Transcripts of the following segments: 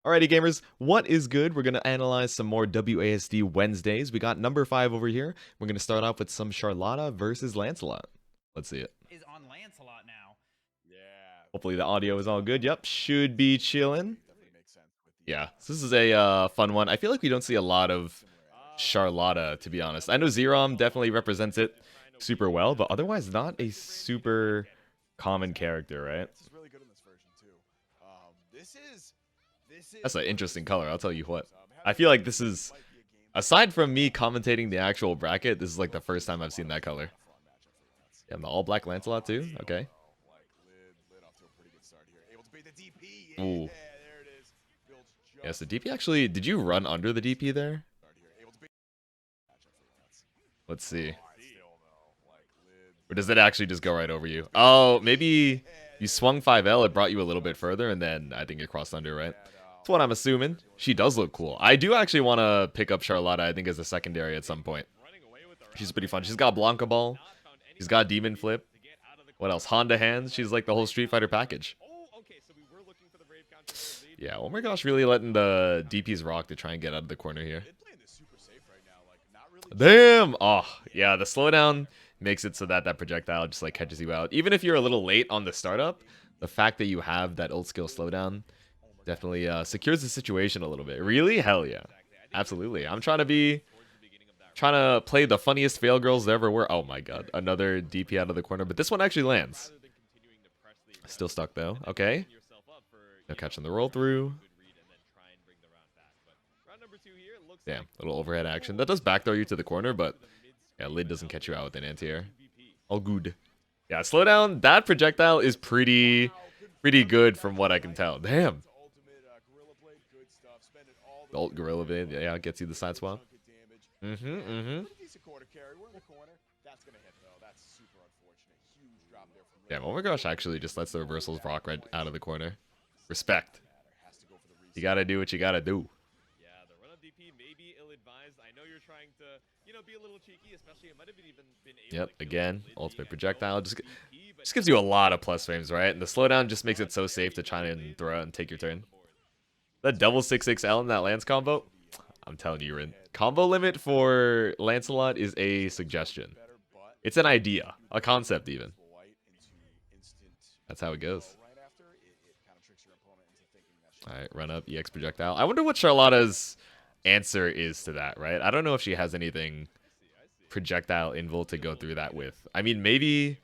Alrighty, gamers, what is good? We're going to analyze some more WASD Wednesdays. We got number 5 over here. We're going to start off with some Charlotta versus Lancelot. Let's see it. Is on Lancelot now. Yeah. Hopefully the audio is all good. Yep, should be chilling. Yeah, so this is a fun one. I feel like we don't see a lot of Charlotta, to be honest. I know Zerom definitely represents it super well, but otherwise not a super common character, right? This is really good in this version too. This is That's an interesting color, I'll tell you what. I feel like this is, aside from me commentating the actual bracket, this is like the first time I've seen that color. Yeah, the all-black Lancelot too? Okay. Ooh. Yeah, so DP actually, did you run under the DP there? Let's see. Or does it actually just go right over you? Oh, maybe you swung 5L, it brought you a little bit further, and then I think it crossed under, right? That's what I'm assuming. She does look cool. I do actually want to pick up Charlotta, I think, as a secondary at some point. She's pretty fun. She's got Blanca Ball. She's got Demon Flip. What else? Honda Hands. She's like the whole Street Fighter package. Yeah, oh my gosh, really letting the DPs rock to try and get out of the corner here. Damn! Oh, yeah, the slowdown makes it so that that projectile just like catches you out. Even if you're a little late on the startup, the fact that you have that ult skill slowdown definitely secures the situation a little bit. Really? Hell yeah. Absolutely. I'm trying to play the funniest fail girls there ever were. Oh my god, another DP out of the corner, but this one actually lands. Still stuck though. Okay. No catching the roll through. Damn, little overhead action. That does backthrow you to the corner, but yeah, Lid doesn't catch you out with an anti-air. All good. Yeah, slowdown. That projectile is pretty good from what I can tell. Damn. The ult Gorilla Blade, yeah, gets you the side swap. Damn, oh my gosh, actually just lets the reversals rock right out of the corner. Respect. You gotta do what you gotta do. Yeah, the run-up DP may be ill-advised. I know you're trying to, be a little cheeky, especially it might have even been able Yep, again, ultimate projectile. Just gives you a lot of plus frames, right? And the slowdown just makes it so safe to try and throw out and take your turn. That double 6XL in that Lance combo, I'm telling you, Rin. Combo limit for Lancelot is a suggestion. It's an idea, a concept even. That's how it goes. Alright, run up, EX projectile. I wonder what Charlotta's answer is to that, right? I don't know if she has anything projectile invul to go through that with. I mean, maybe...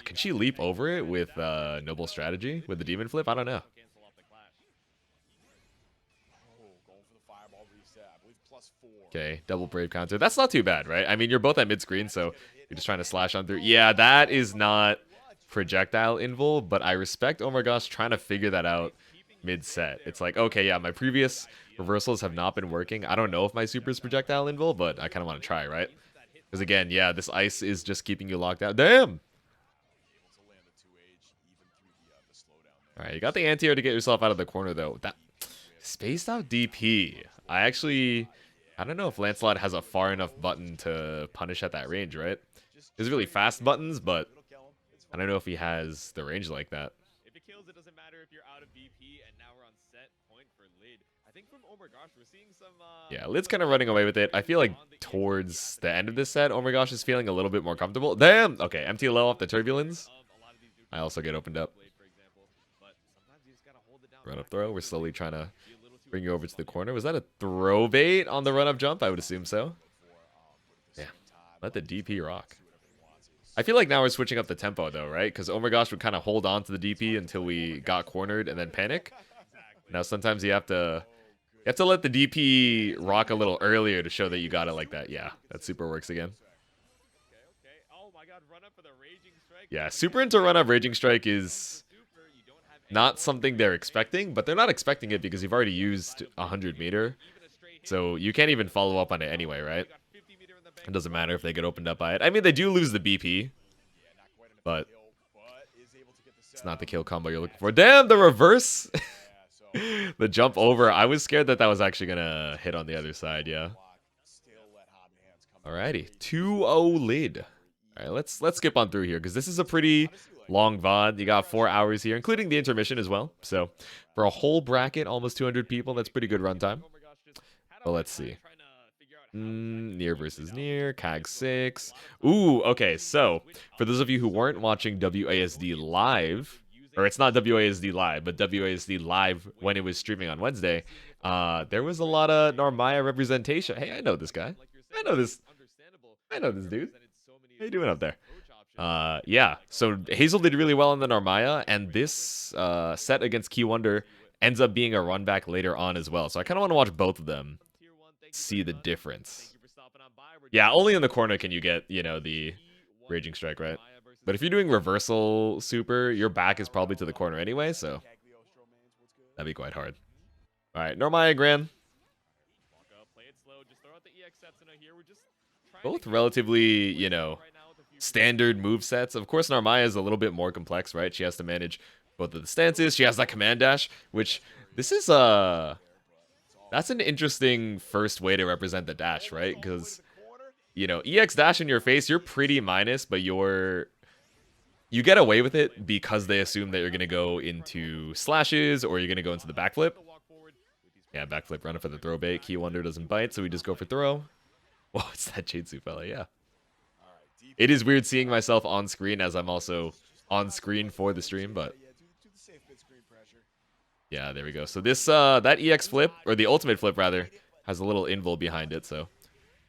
can she leap over it with Noble Strategy? With the Demon Flip? I don't know. Okay, double Brave counter. That's not too bad, right? I mean, you're both at mid-screen, so you're just trying to slash on through. Yeah, that is not projectile invul, but I respect, oh my gosh, trying to figure that out mid-set. It's like, okay, yeah, my previous reversals have not been working. I don't know if my super is projectile invul, but I kind of want to try, right? Because again, yeah, this ice is just keeping you locked out. Damn! Alright, you got the anti-air to get yourself out of the corner, though. That spaced out DP. I don't know if Lancelot has a far enough button to punish at that range, right? There's really fast buttons, but I don't know if he has the range like that. If it kills, it doesn't matter if you're out of BP, and now we're on set point for Lid. I think from Oh my gosh, we're seeing some yeah, Lid's kind of running away with it. I feel like towards the end of this set, oh my gosh is feeling a little bit more comfortable. Damn! Okay, MTLO off the turbulence. I also get opened up. Run up throw. We're slowly trying to bring you over to the corner. Was that a throw bait on the run up jump? I would assume so. Yeah. Let the DP rock. I feel like now we're switching up the tempo though, right? Because oh my gosh would kind of hold on to the DP until we got cornered and then panic. Now sometimes you have to let the DP rock a little earlier to show that you got it like that. Yeah, that super works again. Yeah, super into run up Raging Strike is not something they're expecting, but they're not expecting it because you've already used 100 meter. So you can't even follow up on it anyway, right? It doesn't matter if they get opened up by it. I mean, they do lose the BP, but it's not the kill combo you're looking for. Damn, the reverse! The jump over. I was scared that that was actually going to hit on the other side, yeah. Alrighty, 2-0 Lid. Alright, let's skip on through here, because this is a pretty long VOD. You got 4 hours here, including the intermission as well. So for a whole bracket, almost 200 people, that's pretty good runtime. But let's see. Near versus near, CAG 6. Ooh, okay, so for those of you who weren't watching WASD live, or it's not WASD live, but WASD live when it was streaming on Wednesday, there was a lot of Narmaya representation. Hey, I know this guy. I know this dude. How you doing up there? Yeah, so Hazel did really well in the Narmaya, and this set against Key Wonder ends up being a run back later on as well. So I kind of want to watch both of them, see the difference. Yeah, only in the corner can you get, you know, the Raging Strike, right? But if you're doing reversal super, your back is probably to the corner anyway, so that'd be quite hard. All right, Narmaya Gran. Both relatively, you know, standard move sets. Of course, Narmaya is a little bit more complex, right? She has to manage both of the stances. She has that command dash, which this is that's an interesting first way to represent the dash, right? Because, you know, EX dash in your face, you're pretty minus, but you get away with it because they assume that you're going to go into slashes or you're going to go into the backflip. Yeah, backflip running for the throw bait. Key Wonder doesn't bite, so we just go for throw. Whoa, it's that Chainsu fella, yeah. It is weird seeing myself on screen as I'm also on screen for the stream, but yeah, there we go. So this that EX flip, or the ultimate flip rather, has a little invul behind it, so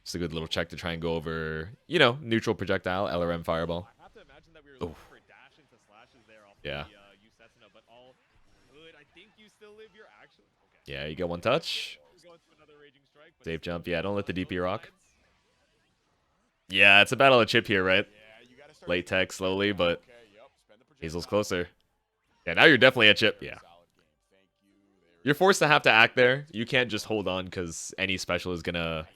just a good little check to try and go over, you know, neutral projectile, LRM fireball. Oh. Yeah. Yeah, you get one touch. Safe jump. Yeah, don't let the DP rock. Yeah, it's a battle of chip here, right? Late tech slowly, but Hazel's closer. Yeah, now you're definitely at chip. Yeah. You're forced to have to act there. You can't just hold on because any special is going to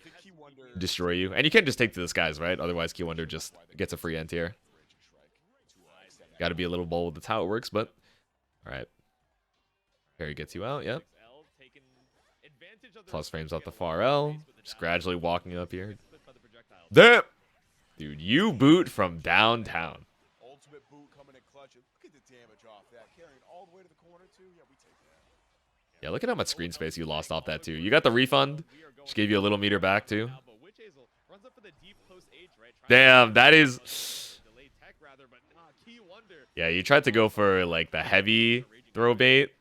destroy you. And you can't just take to the skies, right? Otherwise, Key Wonder just gets a free anti-air. Got to be a little bold. That's how it works, but... Alright. Parry gets you out, yep. Plus frames off the far L. Just gradually walking up here. Damn! Dude, you boot from downtown. Ultimate boot coming in clutch. Look at the damage off that. Carrying all the way to the corner, too. Yeah, we take that. Yeah, look at how much screen space you lost off that, too. You got the refund. Just gave you a little meter back, too. Damn, that is... Yeah, you tried to go for, like, the heavy throw bait.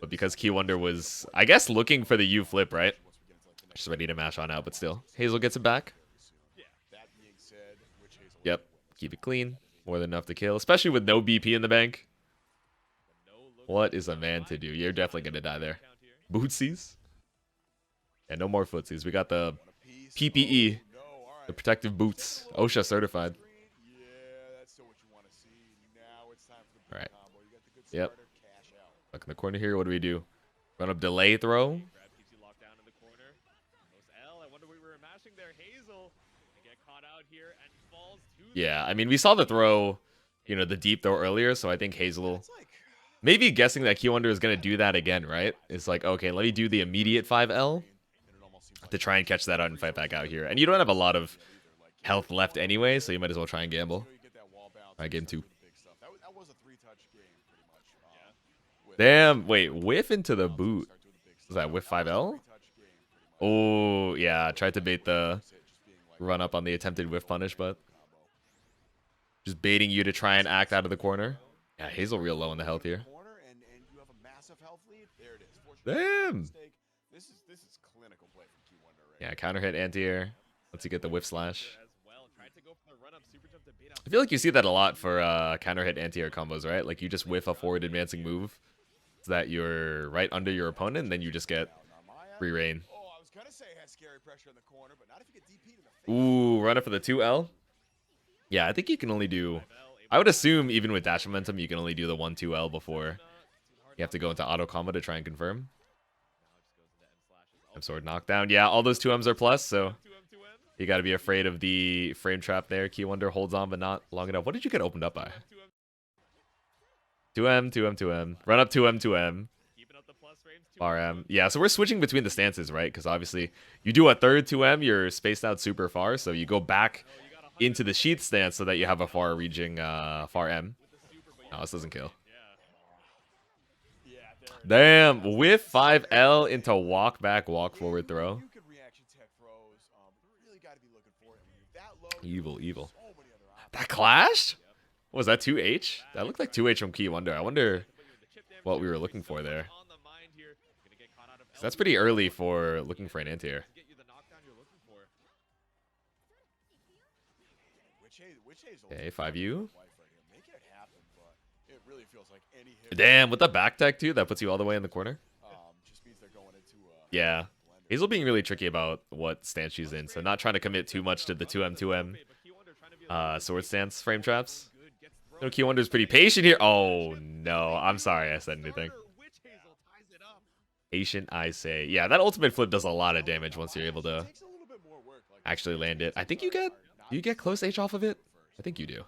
But because Key Wonder was, I guess, looking for the U flip, right? Just ready to mash on out, but still. Hazel gets it back. Yep. Keep it clean. More than enough to kill, especially with no BP in the bank. What is a man to do? You're definitely going to die there. Bootsies? Yeah, no more footsies. We got the PPE. The protective boots. OSHA certified. Alright. Yep. Look in the corner here. What do we do? Run up delay throw. Yeah, I mean, we saw the throw, you know, the deep throw earlier, so I think Hazel, maybe guessing that Key Wonder is going to do that again, right? It's like, okay, let me do the immediate 5L to try and catch that out and fight back out here. And you don't have a lot of health left anyway, so you might as well try and gamble. Alright, game 2. Damn, wait, whiff into the boot. Was that whiff 5L? Oh, yeah, tried to bait the run up on the attempted whiff punish, but just baiting you to try and act out of the corner. Yeah, Hazel real low in the health here. Damn. Yeah, counter hit anti-air. Lets you get the whiff slash. I feel like you see that a lot for counter hit anti-air combos, right? Like you just whiff a forward advancing move so that you're right under your opponent, and then you just get free reign. Ooh, run it for the 2L. Yeah, I think you can only do... I would assume even with dash momentum, you can only do the 1-2L before you have to go into auto combo to try and confirm. M-sword knockdown. Yeah, all those 2Ms are plus, so you got to be afraid of the frame trap there. Key Wonder holds on, but not long enough. What did you get opened up by? 2M, 2M, 2M. Run up 2M, 2M. RM. Yeah, so we're switching between the stances, right? Because obviously you do a third 2M, you're spaced out super far, so you go back into the sheath stance so that you have a far-reaching far M. No, this doesn't kill. Damn, with 5L into walk back, walk forward throw. Evil, evil. That clashed? Was that 2H? That looked like 2H from Key Wonder. I wonder what we were looking for there. That's pretty early for looking for an anti-air. Okay, 5U. Damn, with the back tech too, that puts you all the way in the corner. Yeah. Hazel being really tricky about what stance she's in, so not trying to commit too much to the 2M sword stance frame traps. No, Key Wonder's pretty patient here. Oh no, I'm sorry I said anything. Patient, I say. Yeah, that ultimate flip does a lot of damage once you're able to actually land it. I think you get... Do you get close H off of it? I think you do.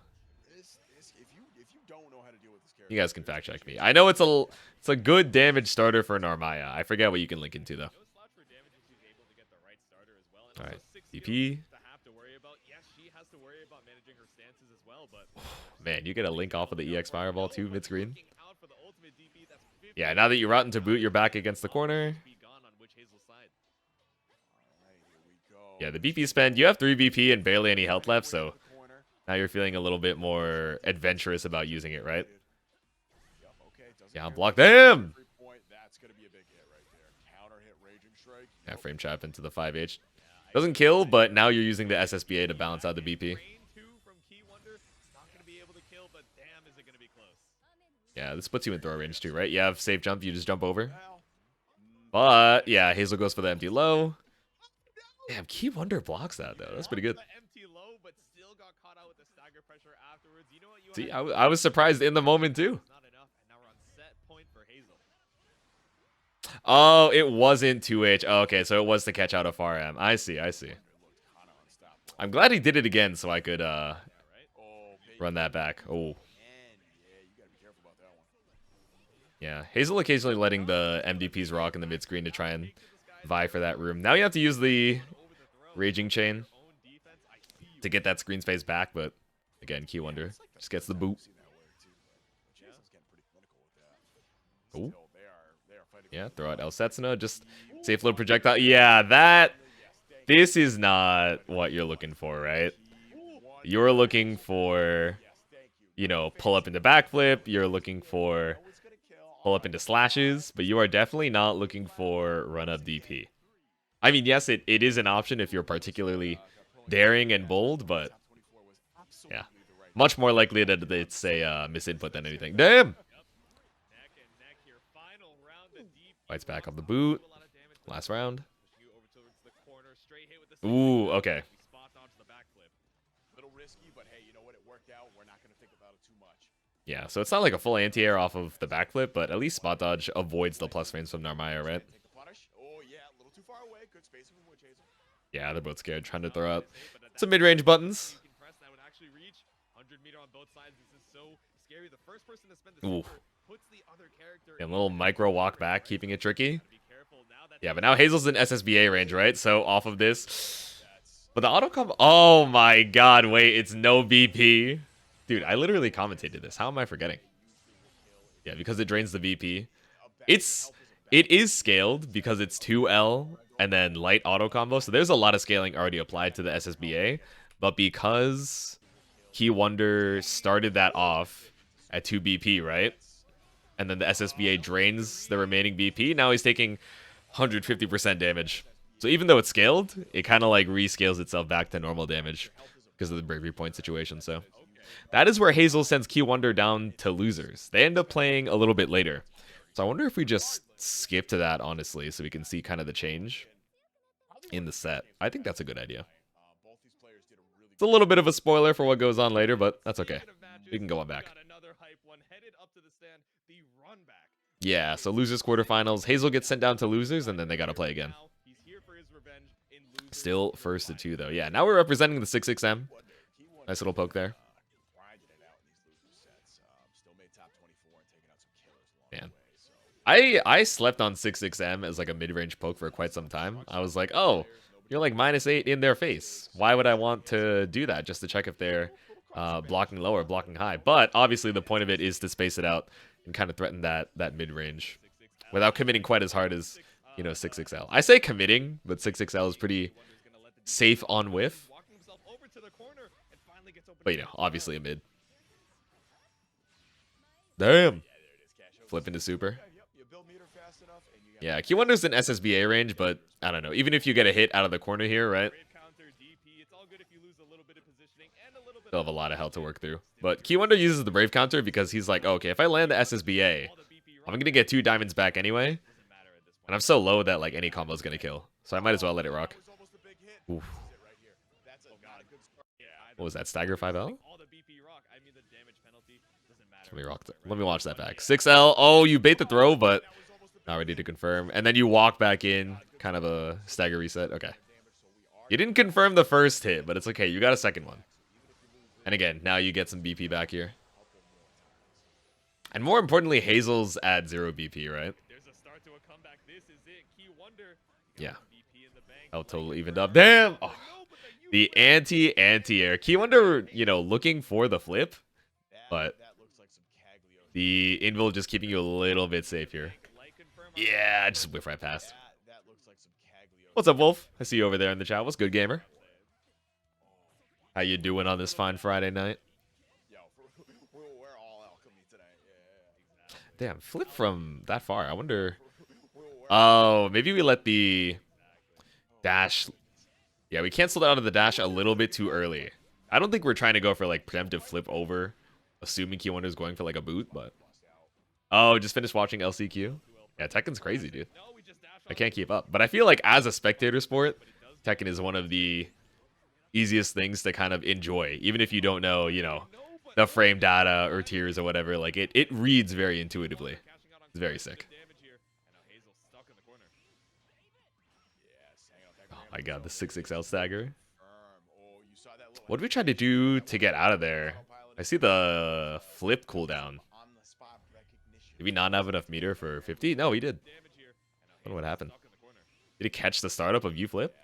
You guys can fact check me. I know it's a good damage starter for Narmaya. I forget what you can link into though. All right, DP. Man, you get a link off of the EX Fireball too mid screen. Yeah, now that you're rotten to boot, you're back against the corner. Yeah, the BP spend. You have 3 BP and barely any health left, so now you're feeling a little bit more adventurous about using it, right? Yeah, block them. Yeah, frame trap into the 5H. Doesn't kill, but now you're using the SSBA to balance out the BP. Yeah, this puts you in throw range too, right? You have safe jump, you just jump over. But, yeah, Hazel goes for the empty low. Damn, Key Wonder blocks that, though. That's pretty good. See, I was surprised in the moment, too. Oh, it wasn't 2H. Oh, okay, so it was to catch out a far M. I see, I see. I'm glad he did it again so I could run that back. Oh. Yeah, Hazel occasionally letting the MDPs rock in the mid-screen to try and vie for that room. Now you have to use the Raging Chain to get that screen space back, but again, Key Wonder just gets the boot. Oh. Yeah, throw out El Setsuna, just safe load projectile. Yeah, this is not what you're looking for, right? You're looking for, you know, pull up into backflip. You're looking for pull up into slashes, but you are definitely not looking for run up DP. I mean, yes, it is an option if you're particularly daring and bold, but yeah, much more likely that it's a misinput than anything. Damn! Fights back on the boot. Last round. Ooh, okay. Yeah, so it's not like a full anti-air off of the backflip, but at least spot dodge avoids the plus frames from Narmaya, right? Yeah, they're both scared, trying to throw out some mid-range buttons. Ooh. Yeah, a little micro walk back, keeping it tricky. Yeah, but now Hazel's in SSBA range, right? So off of this. But the auto combo... Oh my god, wait, it's no BP. Dude, I literally commentated this. How am I forgetting? Yeah, because it drains the BP. It is scaled because it's 2L and then light auto combo. So there's a lot of scaling already applied to the SSBA. But because Key Wonder started that off at 2 BP, right? And then the SSBA drains the remaining BP. Now he's taking 150% damage. So even though it's scaled, it kind of like rescales itself back to normal damage because of the bravery point situation. So that is where Hazel sends Key Wonder down to losers. They end up playing a little bit later. So I wonder if we just skip to that, honestly, so we can see kind of the change in the set. I think that's a good idea. It's a little bit of a spoiler for what goes on later, but that's okay. We can go on back. Yeah, so losers quarterfinals. Hazel gets sent down to losers, and then they got to play again. Still first to 2, though. Yeah, now we're representing the 6XM. Nice little poke there. Man. I slept on 6XM as like a mid-range poke for quite some time. I was like, oh, You're like -8 in their face. Why would I want to do that just to check if they're blocking low or blocking high? But obviously the point of it is to space it out and kind of threaten that mid-range without committing quite as hard as, you know, 6XL. I say committing, but 6XL is pretty safe on whiff. But, you know, obviously a mid. Damn. Flip into super. Yeah, Q1's in SSBA range, but I don't know. Even if you get a hit out of the corner here, right? They'll have a lot of hell to work through. But Q1 uses the Brave counter because he's like, oh, okay, if I land the SSBA, I'm going to get 2 diamonds back anyway. And I'm so low that like any combo is going to kill. So I might as well let it rock. Oof. What was that? Stagger 5L? Let me watch that back. 6L. Oh, you bait the throw, but not ready to confirm. And then you walk back in. Kind of a stagger reset. Okay. You didn't confirm the first hit, but it's okay. You got a second one. And again, now you get some BP back here. And more importantly, Hazel's at 0 BP, right? Yeah. Oh, totally evened up. Damn! Oh, the anti-air. Keywonder, you know, looking for the flip. But the invul just keeping you a little bit safe here. Yeah, just whiff right past. What's up, Wolf? I see you over there in the chat. What's good, gamer? How you doing on this fine Friday night? Damn, flip from that far. I wonder... Oh, maybe we let the dash... Yeah, we canceled out of the dash a little bit too early. I don't think we're trying to go for, like, preemptive flip over, assuming Q1 is going for, like, a boot, but... Oh, just finished watching LCQ? Yeah, Tekken's crazy, dude. I can't keep up. But I feel like as a spectator sport, Tekken is one of the easiest things to kind of enjoy. Even if you don't know, you know, the frame data or tiers or whatever. Like, it reads very intuitively. It's very sick. Oh my god, the 6XL stagger. What did we try to do to get out of there? I see the flip cooldown. Did we not have enough meter for 50? No, we did. I don't know what happened. Did he catch the startup of U-flip?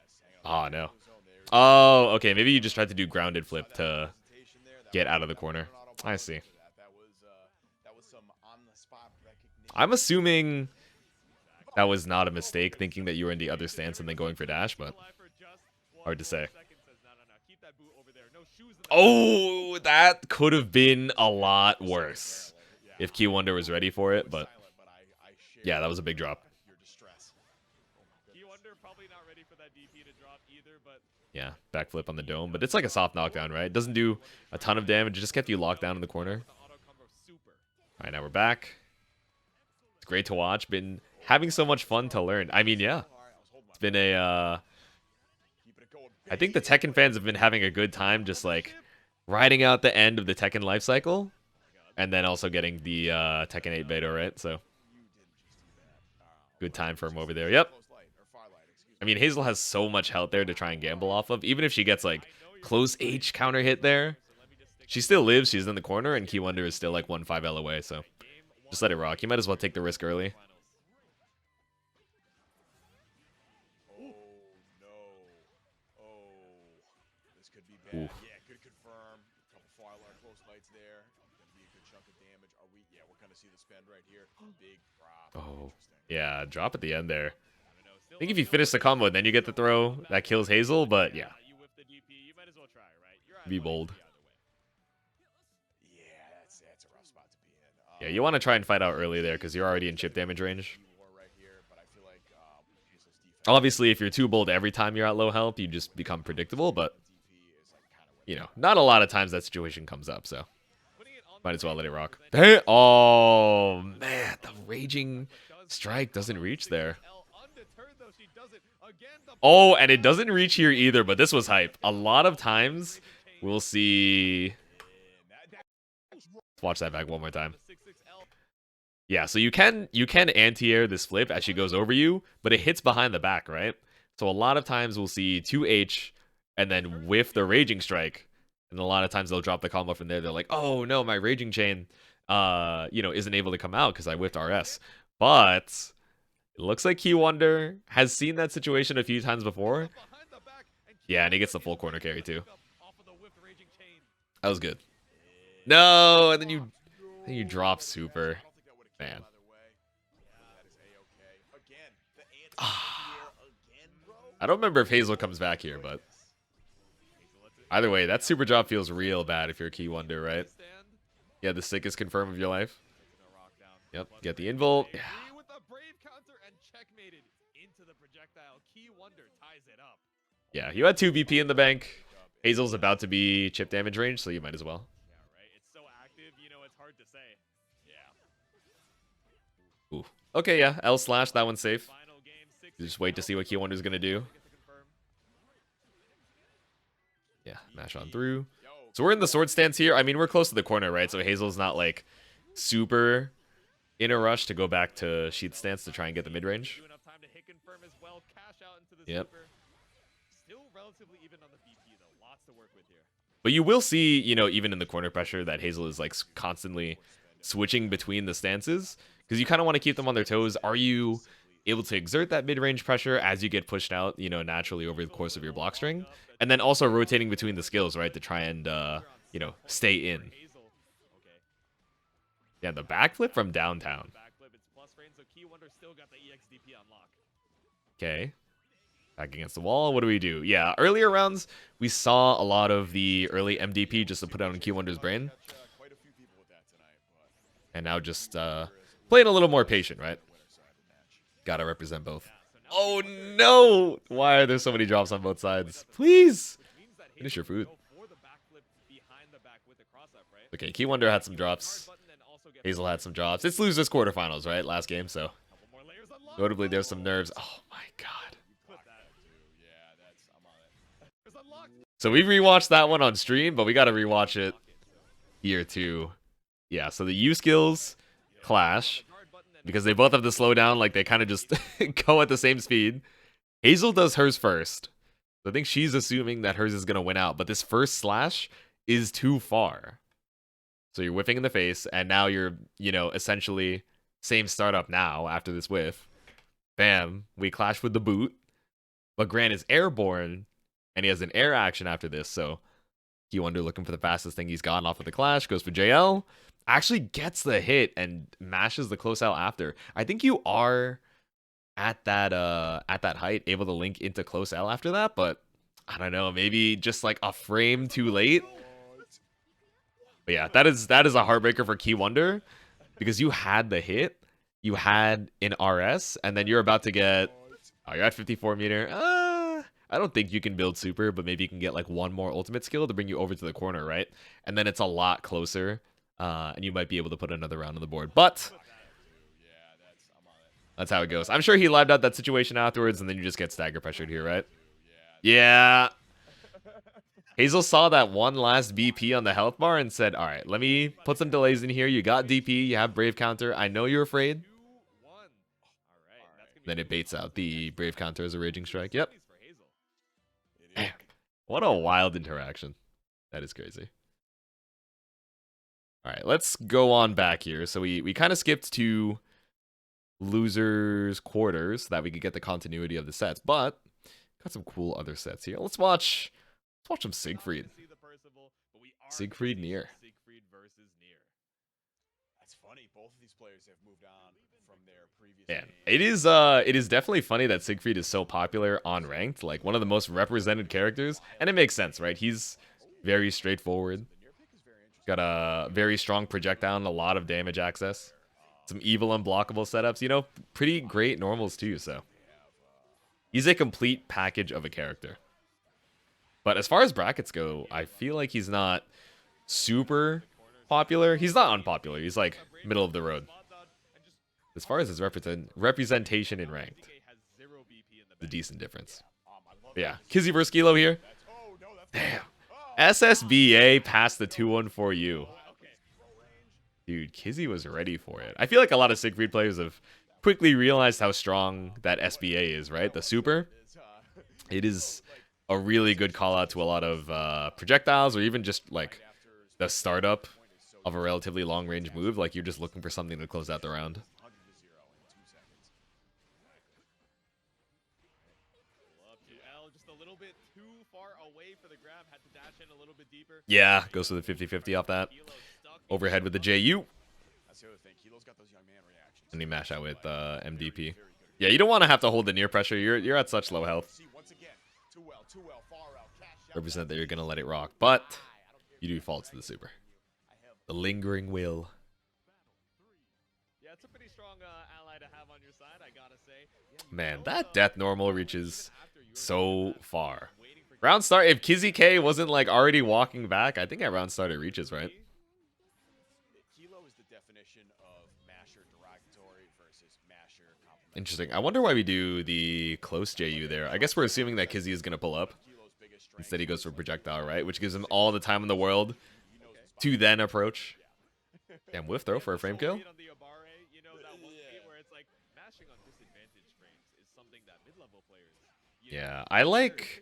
Oh, no. Oh, okay. Maybe you just tried to do grounded flip to get out of the corner. I see. I'm assuming that was not a mistake, thinking that you were in the other stance and then going for dash, but hard to say. Oh, that could have been a lot worse if Q1 was ready for it, but yeah, that was a big drop. Yeah, backflip on the dome, but it's like a soft knockdown, right? It doesn't do a ton of damage, it just gets you locked down in the corner. Alright, now we're back. It's great to watch. Been having so much fun to learn. I mean, yeah. It's been a, I think the Tekken fans have been having a good time just, like, riding out the end of the Tekken life cycle. And then also getting the Tekken 8 beta, right? So, good time for him over there. Yep. I mean, Hazel has so much health there to try and gamble off of. Even if she gets, like, close H counter hit there, she still lives. She's in the corner, and Key Wonder is still, like, 1-5L away. So, just let it rock. You might as well take the risk early. Ooh. Yeah, good confirm. A couple far line close lights there. Gonna be a good chunk of damage. Are we? Yeah, we're gonna see the spend right here. Big drop. Oh, yeah, drop at the end there. I think if you finish the combo, then you get the throw that kills Hazel. But yeah, be bold. Yeah, that's a rough spot to be in. Yeah, you want to try and fight out early there because you're already in chip damage range. Obviously, if you're too bold every time you're at low health, you just become predictable. But you know, not a lot of times that situation comes up, so might as well let it rock. Hey, oh man, the raging strike doesn't reach there. Oh, and it doesn't reach here either, but this was hype. A lot of times we'll see. Let's watch that back one more time. Yeah, so you can anti-air this flip as she goes over you, but it hits behind the back, right? So a lot of times we'll see 2H and then whiff the raging strike. And a lot of times they'll drop the combo from there. They're like, oh no, my raging chain you know, isn't able to come out because I whiffed RS. But it looks like Key Wonder has seen that situation a few times before. Yeah, and he gets the full corner carry too. Off of the whipped raging chain. That was good. No, and then you drop super. Man. I don't remember if Hazel comes back here, but either way, that super drop feels real bad if you're a Key Wonder, right? Yeah, the sickest confirm of your life. Yep, get the invult. Yeah. With a brave counter and checkmated into the projectile. Key Wonder ties it up. Yeah, you had 2 BP in the bank. Hazel's about to be chip damage range, so you might as well. Yeah, right. It's so active, you know, it's hard to say. Ooh. Okay, yeah, L slash, that one's safe. Final game, 6 You just wait to see what Key Wonder's gonna do. Yeah, mash on through. So we're in the sword stance here. I mean, we're close to the corner, right? So Hazel's not like super in a rush to go back to sheath stance to try and get the mid range. Yep. Still relatively even on the BP though. Lots to work with here. But you will see, you know, even in the corner pressure, that Hazel is like constantly switching between the stances because you kind of want to keep them on their toes. Are you able to exert that mid-range pressure as you get pushed out, you know, naturally over the course of your block string? And then also rotating between the skills, right, to try and, you know, stay in. Yeah, the backflip from downtown. Okay. Back against the wall. What do we do? Yeah, earlier rounds, we saw a lot of the early MDP just to put out on Key Wonder's brain. And now just playing a little more patient, right? Gotta represent both. Oh no! Why are there so many drops on both sides? Please! Finish your food. Okay, Key Wonder had some drops. Hazel had some drops. It's losers quarterfinals, right? Last game, so. Notably, there's some nerves. Oh my god. So we rewatched that one on stream, but we gotta rewatch it here too. Yeah, so the U skills clash because they both have the slowdown, like they kind of just go at the same speed. Hazel does hers first. So I think she's assuming that hers is gonna win out, but this first slash is too far. So you're whiffing in the face, and now you're, you know, essentially same startup now after this whiff. Bam, we clash with the boot. But Grant is airborne, and he has an air action after this, so Key Wonder looking for the fastest thing he's gotten off of the clash, goes for JL, actually gets the hit and mashes the close out after. I think you are at that height able to link into close L after that, but I don't know, maybe just like a frame too late. But yeah, that is a heartbreaker for Key Wonder because you had the hit, you had an RS, and then you're about to get, oh, you're at 54 meter. I don't think you can build super, but maybe you can get like one more ultimate skill to bring you over to the corner, right? And then it's a lot closer, and you might be able to put another round on the board. But that's how it goes. I'm sure he lived out that situation afterwards, and then you just get stagger pressured here, right? Yeah. Hazel saw that one last BP on the health bar and said, all right, let me put some delays in here. You got DP, you have Brave Counter. I know you're afraid. Then it baits out the Brave Counter as a Raging Strike. Yep. Man, what a wild interaction. That is crazy. All right, let's go on back here. So we kind of skipped to losers quarters so that we could get the continuity of the sets, but got some cool other sets here. Let's watch some Siegfried. Siegfried Nier. That's funny. Both of these players have moved on from their previous Man, it is definitely funny that Siegfried is so popular on ranked, like one of the most represented characters, and it makes sense, right? He's very straightforward. Got a very strong projectile and a lot of damage access. Some evil unblockable setups, you know, pretty great normals too, so. He's a complete package of a character. But as far as brackets go, I feel like he's not super popular. He's not unpopular. He's like middle of the road. As far as his representation in ranked, the decent difference. But yeah, Kizzy versus Kilo here. Damn. SSBA passed the 2-1-4U. Dude, Kizzy was ready for it. I feel like a lot of Siegfried players have quickly realized how strong that SBA is, right? The super. It is a really good call out to a lot of projectiles, or even just like the startup of a relatively long range move. Like you're just looking for something to close out the round. well, just a little bit too far away for the grab. Had to dash in a little bit deeper. Yeah, goes for the 50-50 off that. Overhead with the JU. That's the other thing. Kilo's got those young man reactions. And he mash out with MDP. Very good. Yeah, you don't want to have to hold the near pressure. You're at such low health. See, once again, too well, far out, cash out. Represent that you're gonna let it rock, but you do fall to the super. The lingering will. Yeah, it's a pretty strong ally to have on your side, I gotta say. Man, that death normal reaches so far. Round start, if Kizzy K wasn't like already walking back, I think at round start it reaches, right? Kilo is the definition of masher derogatory versus masher complimentary. Interesting. I wonder why we do the close JU there. I guess we're assuming that Kizzy is gonna pull up. Instead he goes for projectile, right? Which gives him all the time in the world to then approach. Damn, whiff throw for a frame kill. Yeah, I like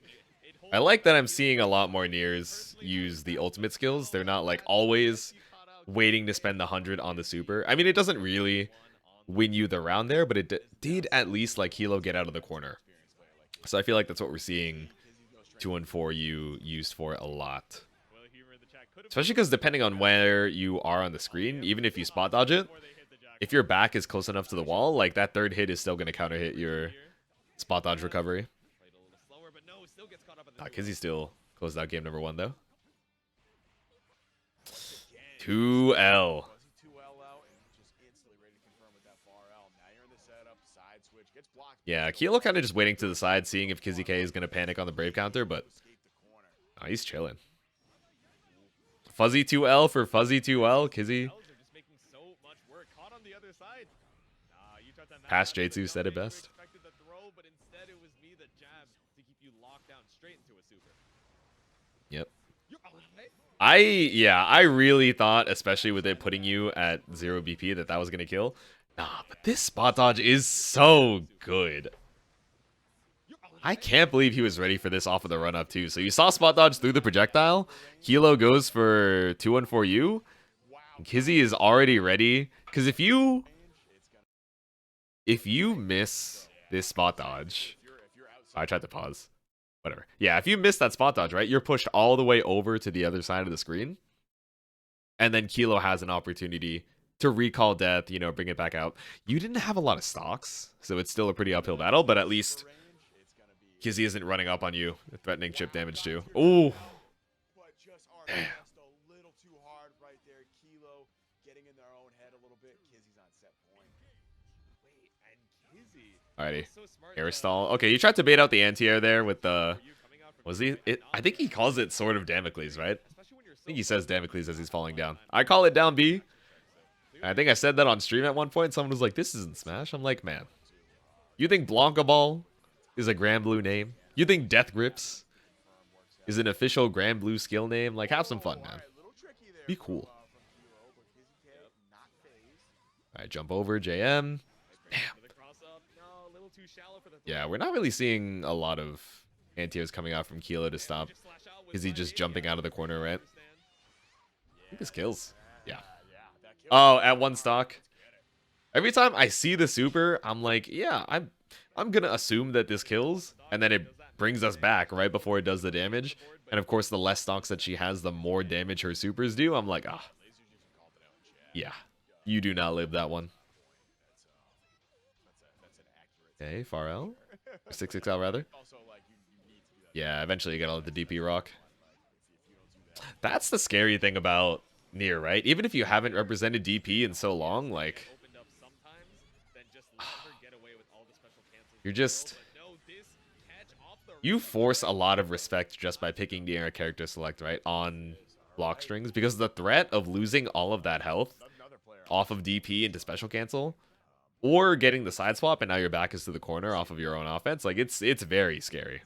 that I'm seeing a lot more Niers use the ultimate skills. They're not like always waiting to spend the 100 on the super. I mean, it doesn't really win you the round there, but it did at least like Hilo get out of the corner. So I feel like that's what we're seeing 2 and 4 you used for a lot. Especially because depending on where you are on the screen, even if you spot dodge it, if your back is close enough to the wall, like that third hit is still going to counter hit your spot dodge recovery. Kizzy still closed out game number 1 though. 2L. Yeah, Kilo kind of just waiting to the side, seeing if Kizzy K is going to panic on the Brave counter, but he's chilling. Fuzzy 2L for Fuzzy 2L. Kizzy. Past J2 said it best. Yep. I really thought, especially with it putting you at 0 BP, that was going to kill. Nah, but this spot dodge is so good. I can't believe he was ready for this off of the run up too. So you saw spot dodge through the projectile. Kilo goes for 2-1-4U. Kizzy is already ready. Because if you miss this spot dodge, I tried to pause. Whatever. Yeah, if you miss that spot dodge, right, you're pushed all the way over to the other side of the screen. And then Kilo has an opportunity to recall death, you know, bring it back out. You didn't have a lot of stocks, so it's still a pretty uphill battle, but at least Kizzy isn't running up on you, threatening chip damage too. Ooh. Damn. Alrighty. Air stall. Okay, you tried to bait out the anti-air there with the... Was he? I think he calls it Sword of Damocles, right? I think he says Damocles as he's falling down. I call it down B. I think I said that on stream at one point. Someone was like, this isn't Smash. I'm like, man. You think Blanca Ball is a Granblue name? You think Death Grips is an official Granblue skill name? Like, have some fun, man. Be cool. Alright, jump over, JM. Damn. Yeah, we're not really seeing a lot of anti-airs coming out from Kilo to stop. Is he just jumping out of the corner, right? I think this kills. Yeah. Oh, at 1 stock. Every time I see the super, I'm like, yeah, I'm gonna assume that this kills, and then it brings us back right before it does the damage. And of course, the less stocks that she has, the more damage her supers do. I'm like, ah, yeah, you do not live that one. Okay, far L. 6-6L rather. Yeah, eventually you gotta let the DP rock. That's the scary thing about Nier, right? Even if you haven't represented DP in so long, like... You force a lot of respect just by picking Nier character select, right? On block strings. Because the threat of losing all of that health off of DP into special cancel... Or getting the side swap and now your back is to the corner off of your own offense. Like, it's very scary.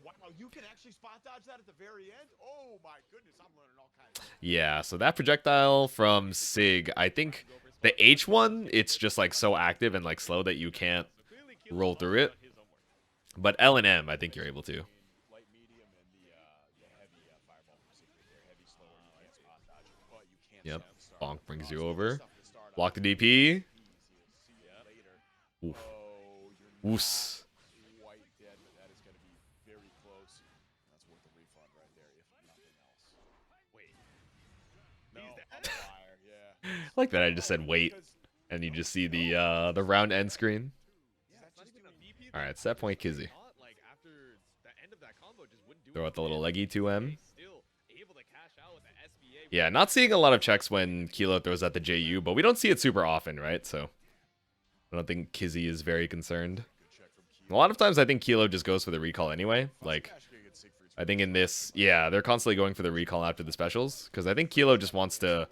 Wow, you can actually spot dodge that at the very end? Oh my goodness, I'm learning all kinds of... Yeah, so that projectile from Sig, I think the H one, it's just like so active and like slow that you can't roll through it. But L and M, I think you're able to. Yep, Bonk brings you over. Block the DP. Oof. Oos. Like that I just said wait, and you just see the round end screen. Yeah, it's not even a VP. All right, set point Kizzy. Thought, like after the end of that combo, just wouldn't do Throw out the anything little again. leggy 2M. Still able to cash out with the SBA. Yeah, not seeing a lot of checks when Kilo throws out the JU, but we don't see it super often, right? So I don't think Kizzy is very concerned. A lot of times I think Kilo just goes for the recall anyway. Like, I think in this, yeah, they're constantly going for the recall after the specials. Because I think Kilo just wants to,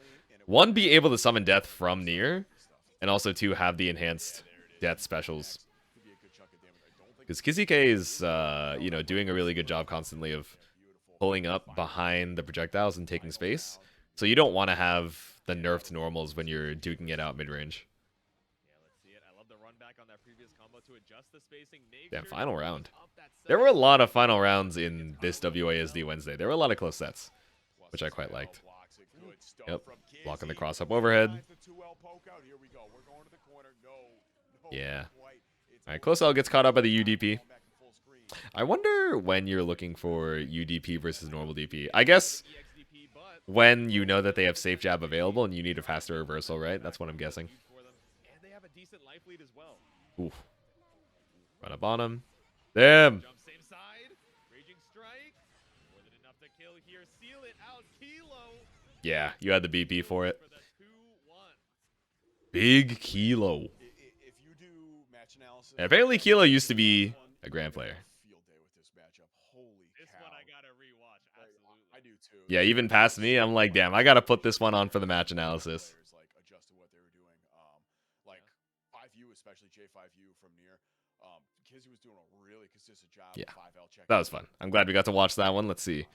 one, be able to summon death from near, and also, two, have the enhanced death specials. Because Kizzy K is, you know, doing a really good job constantly of pulling up behind the projectiles and taking space. So you don't want to have the nerfed normals when you're duking it out mid-range. Yeah, let's see it. I love the run back on that previous combo to adjust the spacing. Damn, final round. There were a lot of final rounds in this WASD Wednesday. There were a lot of close sets, which I quite liked. Yep, blocking the cross-up overhead. Yeah. Alright, close L gets caught up by the UDP. I wonder when you're looking for UDP versus normal DP. I guess when you know that they have safe jab available and you need a faster reversal, right? That's what I'm guessing. And they have a decent life lead as well. Oof. Run up on him. Damn. Jump same side. Raging strike. More than enough to kill here. Seal it out. Kilo. Yeah, you had the BP for it. For the 2-1. Big Kilo. If you do match analysis, Yeah, apparently Kilo used to be a grand player. Field day with this matchup. Holy This cow. one I gotta rewatch. Absolutely. I do too. Yeah, even past me, I'm like, damn, I gotta put this one on for the match analysis. Players, like adjusted what they were doing. Like 5U, especially J5U from near. Kizzy was doing a really consistent job. Yeah. 5L check. That was fun. I'm glad we got to watch that one. Let's see.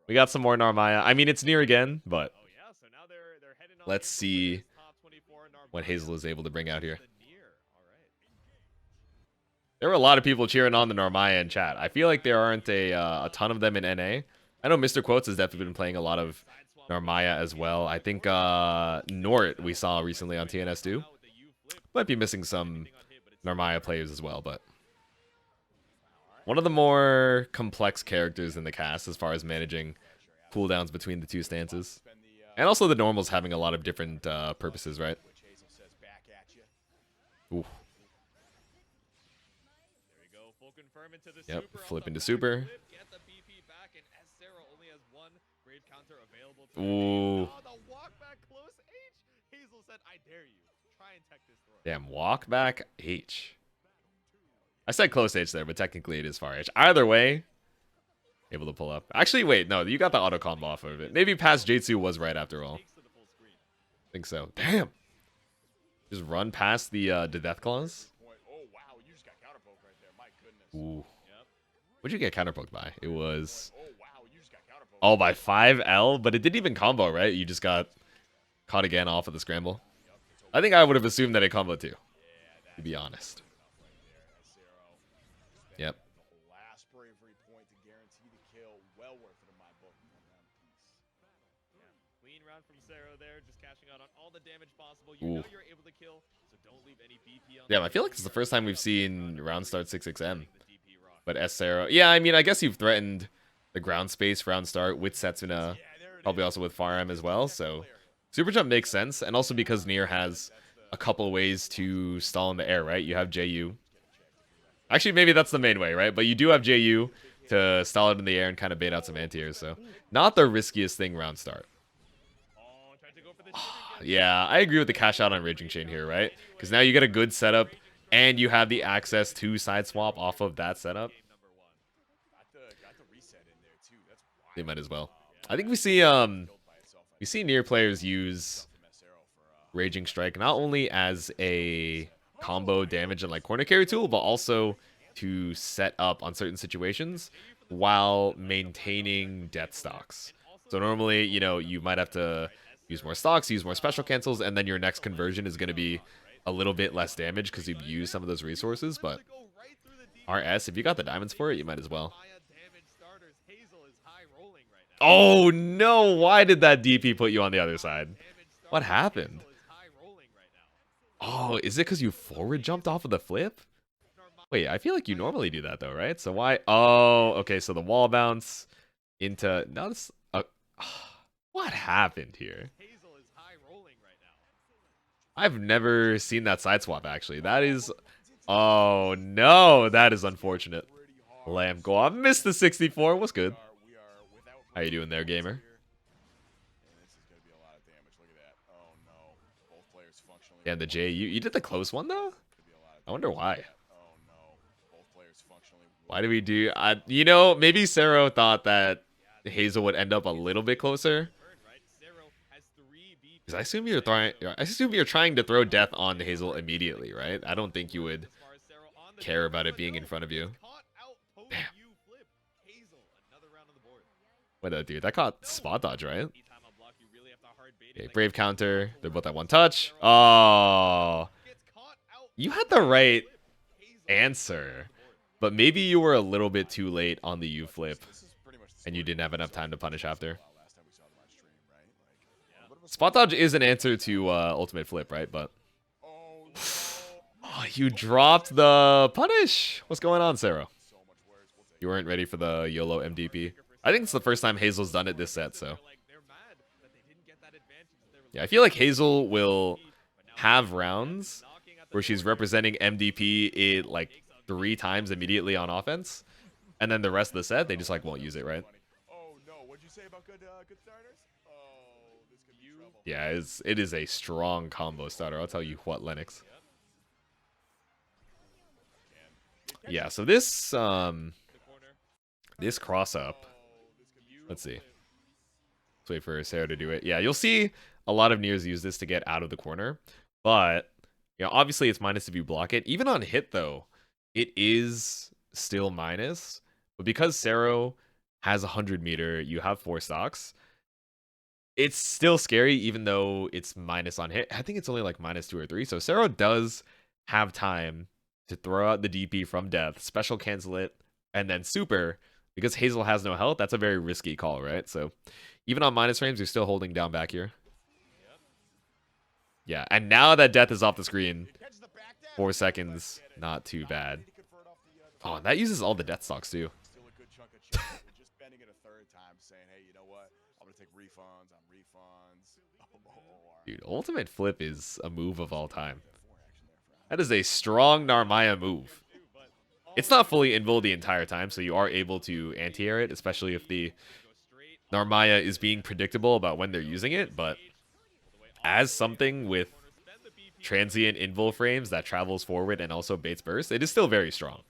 We got some more Narmaya. I mean, it's near again, but Oh yeah, so now they're heading on let's into see this top 24 and what Narmaya Hazel is able to bring out here. the near. All right. There were a lot of people cheering on the Narmaya in chat. I feel like there aren't a ton of them in NA. I know Mr. Quotes has definitely been playing a lot of Narmaya as well. I think Nort we saw recently on TNS2. Might be missing some Narmaya players as well, but one of the more complex characters in the cast as far as managing cooldowns between the two stances. And also the normals having a lot of different purposes, right? Ooh. There we go. Full confirm into the Yep, super. flip On the into back super. flip, get the BP back, and S-Zero only has one brave counter available to Ooh. Oh, the walk back close H. Hazel said, I dare you. Try and tech this throw. Damn, walk back H. I said close H there, but technically it is far H. Either way, able to pull up. Actually, wait, no, you got the auto combo off of it. Maybe past J2 was right after all. Takes to the full screen. I think so. Damn. Just run past the Death Claws. Oh wow, you just got counterpoke right there. My goodness. Ooh. Yep. What'd you get counterpoked by? It was... Oh wow, you just got counterpoke. Oh, by 5L? But it didn't even combo, right? You just got caught again off of the scramble. I think I would have assumed that it comboed too, to be honest. Yep. Last bravery point to guarantee the kill. Well worth it in my book. Clean round from Zero there, just cashing out on all the damage possible. You know you're able to kill, so don't leave any BP on. Yeah, I feel like it's the first time we've seen round start 6XM. But S-Zero... Yeah, I mean, I guess you've threatened the ground space round start with Setsuna. Probably also with Farm as well, so... Super Jump makes sense, and also because Nier has a couple ways to stall in the air, right? You have JU. Actually, maybe that's the main way, right? But you do have JU to stall it in the air and kind of bait out some anti-airs, so... Not the riskiest thing round start. Oh, tried to go for the shit again. Yeah, I agree with the cash out on Raging Chain here, right? Because now you get a good setup, and you have the access to side swap off of that setup. Game number 1. Got the reset in there too. That's wild. They might as well. I think we see Nier players use Raging Strike not only as a combo damage and like corner carry tool, but also to set up on certain situations while maintaining death stocks. So normally, you know, you might have to use more stocks, use more special cancels, and then your next conversion is going to be a little bit less damage because you've used some of those resources. But RS, if you got the diamonds for it, you might as well. Oh no, why did that DP put you on the other side? What happened? Oh, is it because you forward jumped off of the flip? Wait, I feel like you normally do that though, right? So why? Oh, okay, so the wall bounce into... No, this... what happened here? I've never seen that side swap, actually. That is... Oh, no. That is unfortunate. Lamb go on. Missed the 64. What's good? How you doing there, gamer? Yeah, the J. You did the close one, though? I wonder why. Why do we do... you know, maybe Sero thought that Hazel would end up a little bit closer. Because I assume you're trying to throw death on Hazel immediately, right? I don't think you would care about it being in front of you. Damn. Wait, dude, that caught spot dodge, right? Okay, brave counter. They're both at one touch. Oh, you had the right answer, but maybe you were a little bit too late on the U flip, and you didn't have enough time to punish after. Spot dodge is an answer to ultimate flip, right? But oh, you dropped the punish. What's going on, Sarah? You weren't ready for the YOLO MDP. I think it's the first time Hazel's done it this set, so. Yeah, I feel like Hazel will have rounds where she's representing MDP like 3 times immediately on offense, and then the rest of the set, they just like won't use it, right? Yeah, it is a strong combo starter. I'll tell you what, Lennox. Yeah, so this cross up. Let's see. Let's wait for Sarah to do it. Yeah, you'll see a lot of Nears use this to get out of the corner, but you know, obviously it's minus if you block it. Even on hit though, it is still minus. But because Sero has 100 meter, you have 4 stocks. It's still scary, even though it's minus on hit. I think it's only like -2 or 3. So Sero does have time to throw out the DP from death, special cancel it, and then super. Because Hazel has no health, that's a very risky call, right? So even on minus frames, you're still holding down back here. Yeah, and now that death is off the screen, 4 seconds, not too bad. Oh, and that uses all the death stocks too. Dude, ultimate flip is a move of all time. That is a strong Narmaya move. It's not fully invul the entire time, so you are able to anti-air it, especially if the Narmaya is being predictable about when they're using it, but as something with transient invul frames that travels forward and also baits burst, it is still very strong.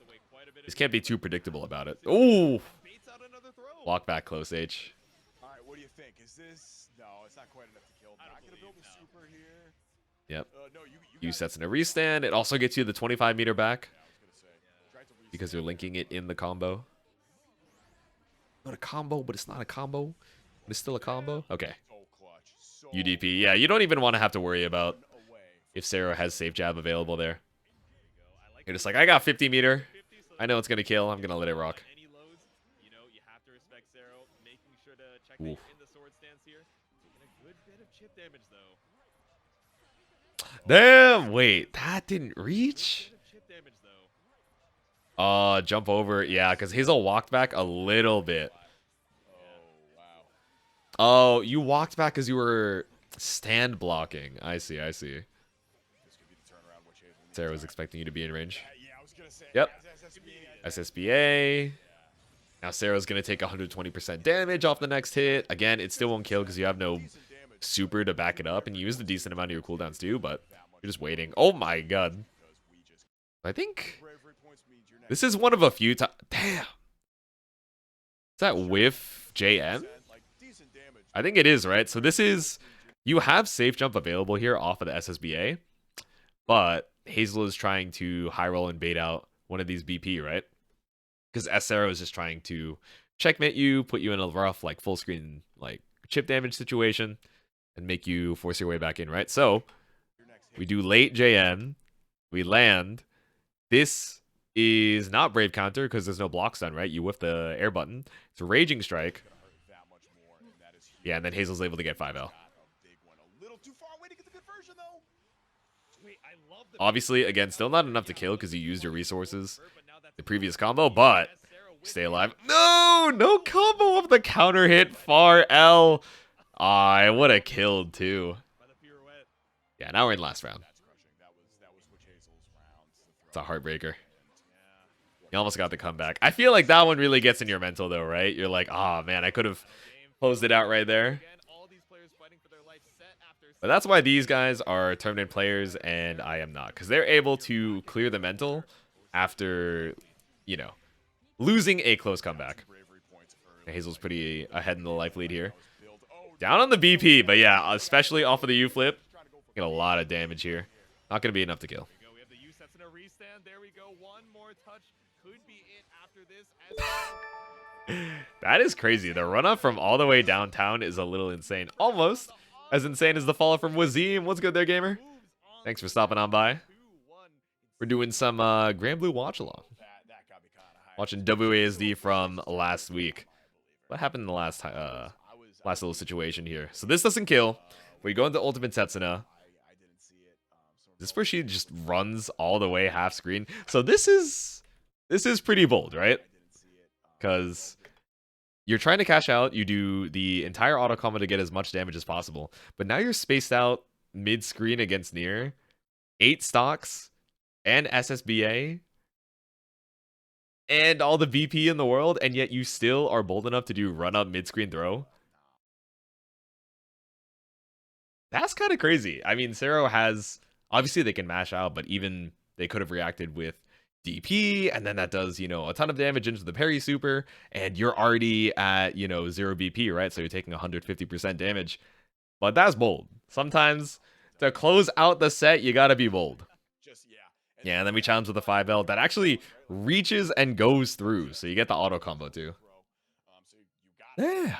Just can't be too predictable about it. Ooh! Walk back close, H. Alright, what do you think? Is this... No, it's not quite enough to kill. Not gonna build a super here. Yep. You sets in a restand. It also gets you the 25 meter back. Because you're linking it in the combo. Not a combo, but it's not a combo. But it's still a combo. Okay. UDP. Yeah, you don't even want to have to worry about if Sarah has safe jab available there. You're just like, I got 50 meter. I know it's going to kill. I'm going to let it rock. Oof. Damn, wait, that didn't reach? Jump over. Yeah, because Hazel walked back a little bit. Oh, you walked back because you were stand blocking. I see, I see. Sarah was expecting you to be in range. Yep. SSBA. Now Sarah's going to take 120% damage off the next hit. Again, it still won't kill because you have no super to back it up. And you used a decent amount of your cooldowns too, but you're just waiting. Oh my god. I think this is one of a few times. Damn. Is that whiff JM? I think it is, right? So this is... You have safe jump available here off of the SSBA. But Hazel is trying to high roll and bait out one of these BP, right? Because SRO is just trying to checkmate you, put you in a rough, like, full screen, like, chip damage situation, and make you force your way back in, right? So, we do late JM, we land. This is not Brave Counter, because there's no blocks done, right? You whiff the air button. It's a Raging Strike. Yeah, and then Hazel's able to get 5L. Obviously, again, still not enough to kill, because you used your resources the previous combo, but stay alive. No, no combo of the counter hit far L. I would have killed too. Yeah, now we're in last round. That's crushing. That was Witch Hazel's round. It's a heartbreaker. Yeah. You almost got the comeback. I feel like that one really gets in your mental though, right? You're like, oh man, I could have closed it out right there. But that's why these guys are tournament players and I am not. Because they're able to clear the mental after, you know, losing a close comeback. Hazel's pretty ahead in the life lead here. Down on the BP, but yeah, especially off of the U-flip. Get a lot of damage here. Not going to be enough to kill. We have the U sets in a restand. There we go. One more touch could be it after this. That is crazy. The run up from all the way downtown is a little insane. Almost as insane as the fall from Wazim. What's good there, gamer? Thanks for stopping on by. We're doing some Granblue watch along. Watching WASD from last week. What happened in the last little situation here? So this doesn't kill. We go into Ultimate Setsuna. This where she just runs all the way half screen. So this is pretty bold, right? Because you're trying to cash out. You do the entire auto combo to get as much damage as possible. But now you're spaced out mid-screen against Nier. 8 stocks and SSBA. And all the VP in the world. And yet you still are bold enough to do run-up mid-screen throw. That's kind of crazy. I mean, Zero has... Obviously, they can mash out, but even they could have reacted with DP, and then that does, you know, a ton of damage into the parry super, and you're already at, you know, 0 BP, right? So you're taking 150% damage. But that's bold. Sometimes, to close out the set, you gotta be bold. Yeah, and then we challenge with the 5L that actually reaches and goes through, so you get the auto combo too. Yeah.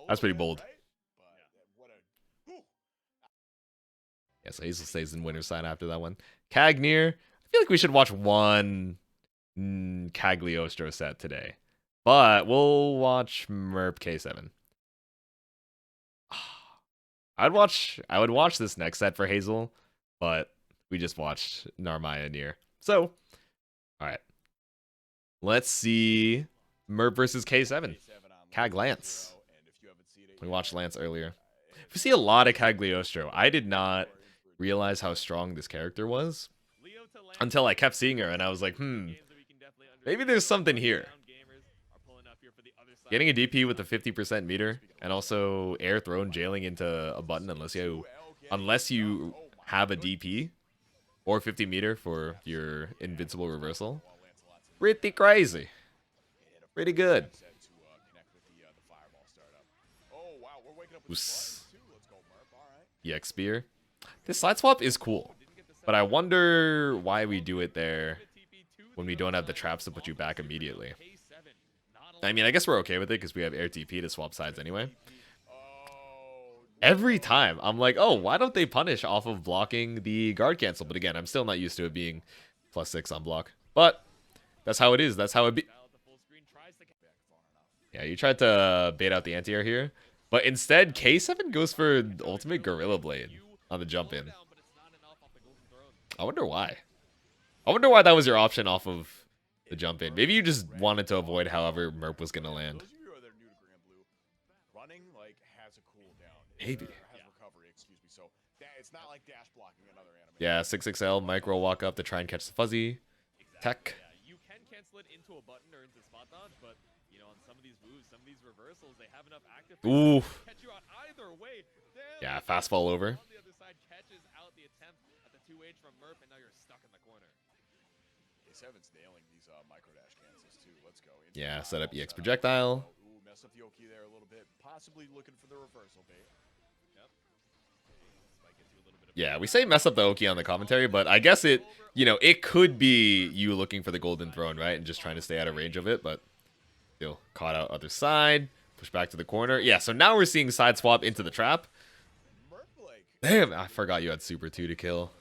That's pretty bold. Yeah, so Hazel stays in winner's side after that one. Cagnir. I feel like we should watch one Cagliostro set today. But we'll watch Merp K7. I would watch this next set for Hazel, but we just watched Narmaya Nier. So, alright. Let's see Merp versus K7. Cag Lance. We watched Lance earlier. We see a lot of Cagliostro. I did not realize how strong this character was until I kept seeing her and I was like, maybe there's something here. Getting a DP with a 50% meter and also air thrown jailing into a button unless you have a DP or 50 meter for your invincible reversal. Pretty crazy. Pretty good. EX Spear. This side swap is cool, but I wonder why we do it there when we don't have the traps to put you back immediately. I mean, I guess we're okay with it because we have air TP to swap sides anyway. Every time, I'm like, oh, why don't they punish off of blocking the guard cancel? But again, I'm still not used to it being +6 on block. But that's how it is. That's how it be. Yeah, you tried to bait out the anti-air here. But instead, K7 goes for ultimate Gorilla Blade on the jump in. I wonder why. I wonder why that was your option off of the jump in. Maybe you just wanted to avoid however Merp was going to land. Maybe. Yeah, 6XL, micro walk up to try and catch the fuzzy. Tech. You can cancel it into a button or into spot dodge, but you know, on some of these moves, some of these reversals, they have enough active to catch you out either way. Yeah, fastball over. On the other side catches out the attempt at the 2H from Merp, and now you're stuck in the corner. K7's nailing these micro dash cancels too. Let's go. Yeah, set up EX projectile. Ooh, mess up the Oki there a little bit. Possibly looking for the reversal bait. Yeah, we say mess up the Oki on the commentary, but I guess it, you know, it could be you looking for the golden throne, right? And just trying to stay out of range of it, but still caught out other side, push back to the corner. Yeah, so now we're seeing side swap into the trap. Damn, I forgot you had super 2 to kill.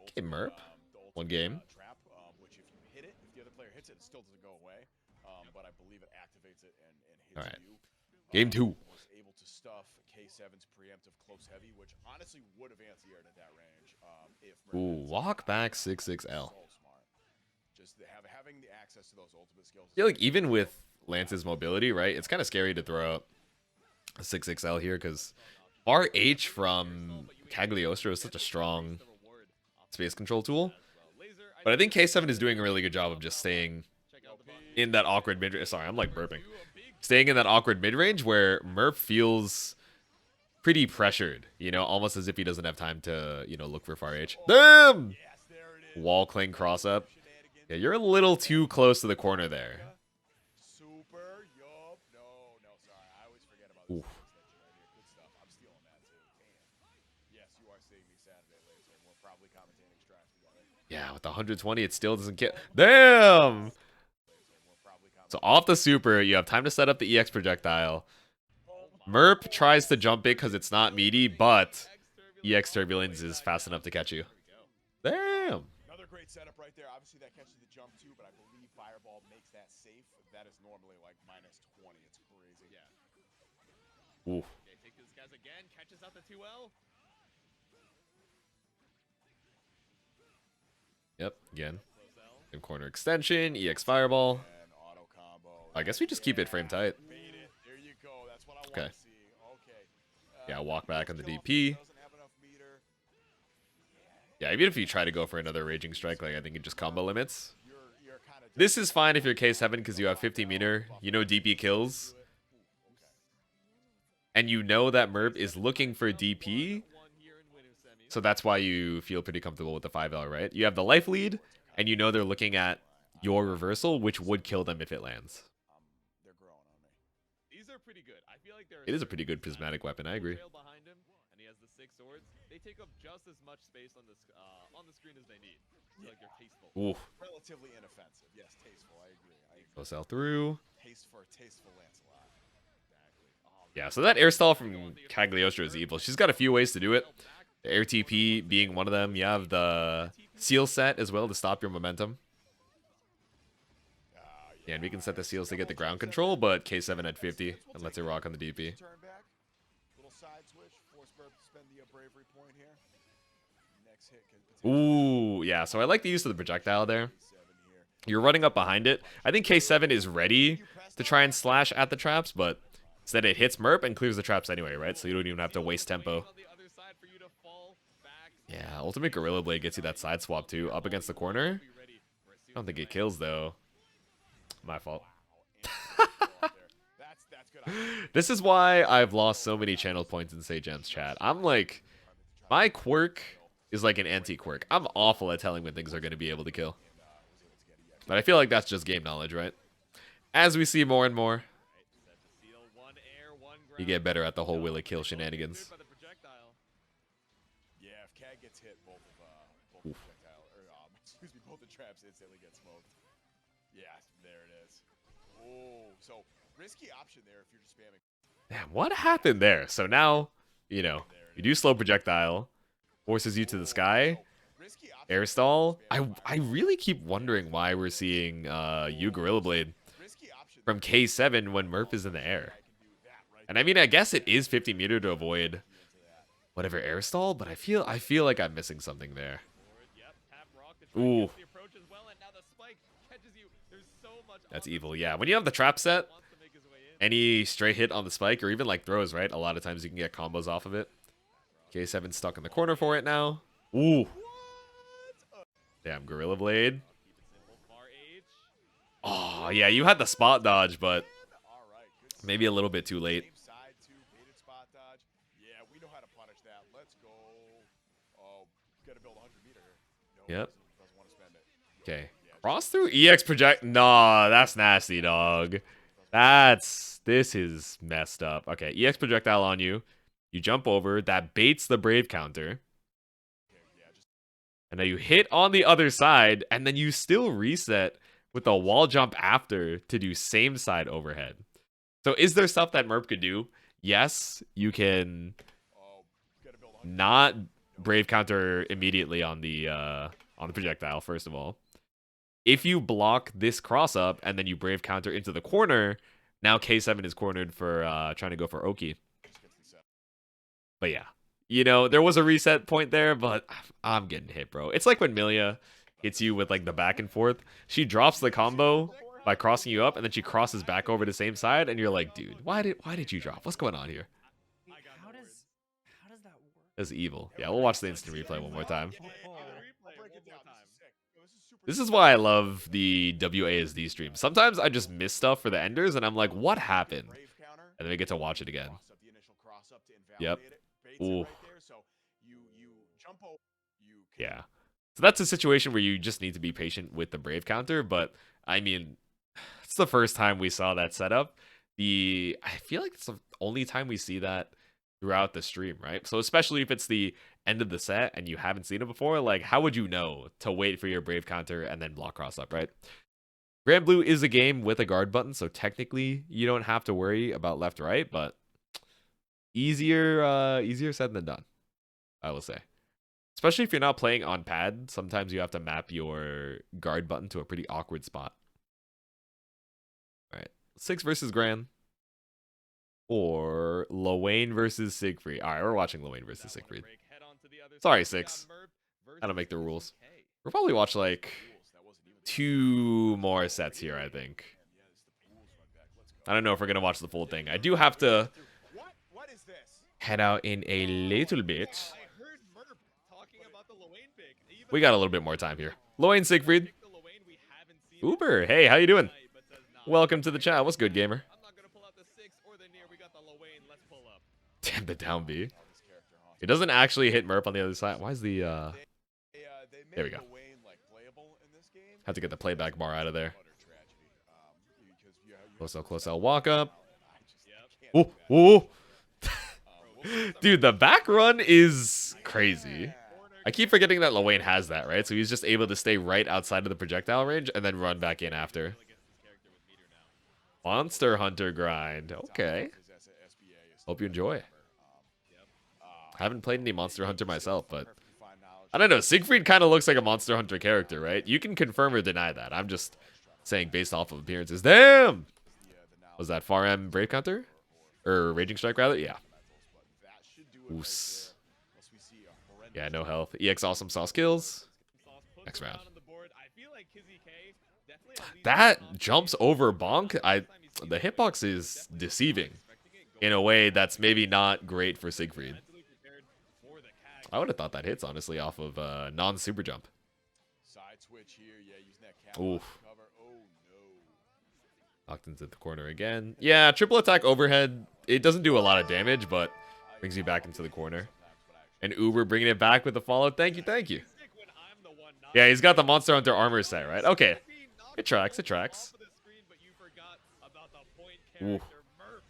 Okay, Merp. One game. Alright. Game 2. K7's preemptive close heavy, which honestly would have anti-aired at that range. Ooh, walk back 6XL. So just having the access to those ultimate skills. I feel like even with Lance's mobility, right, it's kind of scary to throw out a 6XL here because RH from Cagliostro is such a strong space control tool. But I think K7 is doing a really good job of just staying in that awkward mid-range. Sorry, I'm like burping. Staying in that awkward mid-range where Murph feels pretty pressured, you know, almost as if he doesn't have time to, you know, look for far H. Damn! Wall cling cross up. Yeah, you're a little too close to the corner there. Super, yup. No, sorry. I always forget about this Oof. extension right here. Good stuff. I'm stealing that too. Damn. Yes, you are seeing me Saturday later. We're probably commentating strats together. Yeah, with the 120, it still doesn't get. Damn! So off the super, you have time to set up the EX projectile. Merp tries to jump it because it's not meaty, but EX Turbulence is fast enough to catch you. Damn! Another great setup right there. Obviously, that catches the jump too, but I believe Fireball makes that safe. That is normally like -20. It's crazy. Yeah. Oof. Okay, take this guys again. Catches out the 2L. Yep, again. In corner extension, EX Fireball. And auto combo. I guess we just keep it frame tight. Bait it. There you go. That's what I Okay. want to see. Okay. Yeah, walk back on the Jump, DP. doesn't have enough meter. Yeah, even if you try to go for another Raging Strike, like I think it just combo limits. You're kind of This is fine if you're K7 because you have 50 meter. You know DP kills. And you know that Merp is looking for DP. So that's why you feel pretty comfortable with the 5L, right? You have the life lead, and you know they're looking at your reversal, which would kill them if it lands. they're growing on me. These are pretty good. I feel like they're It is a pretty good prismatic weapon, I agree. Behind him, and he has the 6 swords. They take up just as much space on the screen as they need. I feel like they're tasteful. Oof. Relatively inoffensive. Yes, tasteful. I agree. Go sell through. Tasteful Lancelot. Exactly. Oh, Yeah, so that air stall from Cagliostro is evil. She's got a few ways to do it. The air TP being one of them. You have the seal set as well to stop your momentum. Yeah, and we can set the seals to get the ground control, but K7 at 50 and lets it rock on the DP. Turn back. Little side switch. Force Burp to spend the bravery point here. Next hit can potentially Ooh, yeah, so I like the use of the projectile there. 7 here. You're running up behind it. I think K7 is ready to try and slash at the traps, but instead it hits Merp and clears the traps anyway, right? So you don't even have to waste tempo. on the other side for you to fall back. Yeah, Ultimate Gorilla Blade gets you that side swap too, up against the corner. Be ready. I don't think it kills though. My fault. That's good. This is why I've lost so many channel points in Say Gems chat. I'm like, my quirk is like an anti-quirk. I'm awful at telling when things are going to be able to kill. But I feel like that's just game knowledge, right? As we see more and more, Set to seal. 1 air, 1 ground. you get better at the whole will it kill shenanigans. By the projectile. Yeah, if Cag gets hit, both projectile, or excuse me, both the traps instantly get smoked. Yeah, there it is. Oh, so risky option there if you're just spamming. Damn, what happened there? So now, you know, you do slow projectile, forces you to the sky, Risky option. air stall. I really keep wondering why we're seeing you Gorilla Blade Risky option. from K7 when Murph is in the air. I can do that right And I mean, I guess it is 50 meter to avoid whatever air stall, but I feel like I'm missing something there. Forward. Yep. Tap rock to try and Ooh, get the approach as well, and now the spike catches you. There's so much. that's on the evil. Yeah, when you have the trap set, wants to make his way in. any straight hit on the spike or even like throws, right? A lot of times you can get combos off of it. K7 stuck in the corner for it now. Ooh. Damn, Gorilla Blade. Keep it simple. Far H. Oh, yeah, you had the spot dodge, but All right, good. maybe a little bit too late. Same side too, baited spot dodge. Yeah, we know how to punish that. Let's go. Oh, gotta build 100 meter here. No, Yep. doesn't want to spend it. Okay. Cross through EX project. Nah, that's nasty, dog. This is messed up. Okay, EX projectile on you. You jump over. That baits the Brave counter. Okay, yeah, just And now you hit on the other side, and then you still reset with a wall jump after to do same side overhead. So is there stuff that Merp could do? Yes, you can oh, gotta build 100. not Brave counter immediately on the projectile, first of all. If you block this cross up and then you Brave counter into the corner, now K7 is cornered for trying to go for Oki. Just gets the set. But yeah, you know, there was a reset point there, but I'm getting hit, bro. It's like when Milia hits you with like the back and forth. She drops the combo by crossing you up, and then she crosses back over the same side, and you're like, dude, why did you drop? What's going on here? That's evil. Yeah, we'll watch the instant replay one more time. Yeah, Oh. I'll Replay break one it more down. time. This is sick. Yo, this is super This sick. is why I love the WASD stream. Sometimes I just miss stuff for the enders, and I'm like, what happened? Brave counter. And then we get to watch it again. Cross up the initial cross up to Yep. invalidate it. Baits it Ooh. right there. So you jump over. You Yeah. So that's a situation where you just need to be patient with the Brave counter, but I mean, it's the first time we saw that setup. I feel like it's the only time we see that throughout the stream, right? So especially if it's the end of the set and you haven't seen it before, like how would you know to wait for your Brave counter and then block cross up, right? Granblue is a game with a guard button, so technically you don't have to worry about left right, but easier said than done, I will say. Especially if you're not playing on pad, sometimes you have to map your guard button to a pretty awkward spot. All right, 6 versus Gran. Or Lowain versus Siegfried. All right, we're watching Lowain versus Siegfried. Sorry, 6. I don't make the rules. We'll probably watch like 2 more sets here, I think. I don't know if we're going to watch the full thing. I do have to What is this? head out in a little bit. I heard Murph talking about the Lowain pick. Even We got a little bit more time here. Lowain Siegfried. the Lowain we haven't seen Uber, hey, how you doing? tonight, but says, nah, Welcome to the chat. What's good, gamer? I'm not gonna pull out the 6 or the near. We got the Lowain. Let's pull up. Damn the down B. This character haunts It doesn't actually hit Murph on the other side. Why is the They There we made go. Wayne like playable in this game. Have to get the playback bar out of there. Utter tragedy. Because you Close up, close out, walk up. I just Yep. can't. Ooh, ooh. We'll Dude, the back run is crazy. I keep forgetting that Lowain has that, right? So he's just able to stay right outside of the projectile range and then run back in after. Against this character with meter now. Monster Hunter grind. Okay. his SBA is Hope you enjoy. I haven't played any Monster Hunter myself, but perfectly fine knowledge. I don't know. Siegfried kind of looks like a Monster Hunter character, right? You can confirm or deny that. I'm just saying based off of appearances. Damn! Was that Far M Brave Counter? Or Raging Strike, rather? Yeah. That should do it right Oos. there, unless we see a horrendous Yeah, no health. EX Awesome Saw skills. Sauce puts Next him round. out on the board. I feel like Kizzy K definitely at least That on jumps stage. over Bonk. Last time he's seen The it, hitbox is definitely deceiving expecting it, going in a way that's maybe not great for Siegfried. mentally prepared for the CAG. I would have thought that hits, honestly, off of non-super jump. side switch here. Yeah, using that catwalk Oof. to cover. Oh no. Locked into the corner again. Yeah, triple attack overhead. It doesn't do a lot of damage, but brings you back into the corner. And Uber bringing it back with the follow. Thank you, thank you. Sick when I'm the one not Yeah, he's got the Monster Hunter armor set, right? Okay. Maybe not It tracks, it off tracks. of the screen, but you forgot about the point Ooh. character. Murph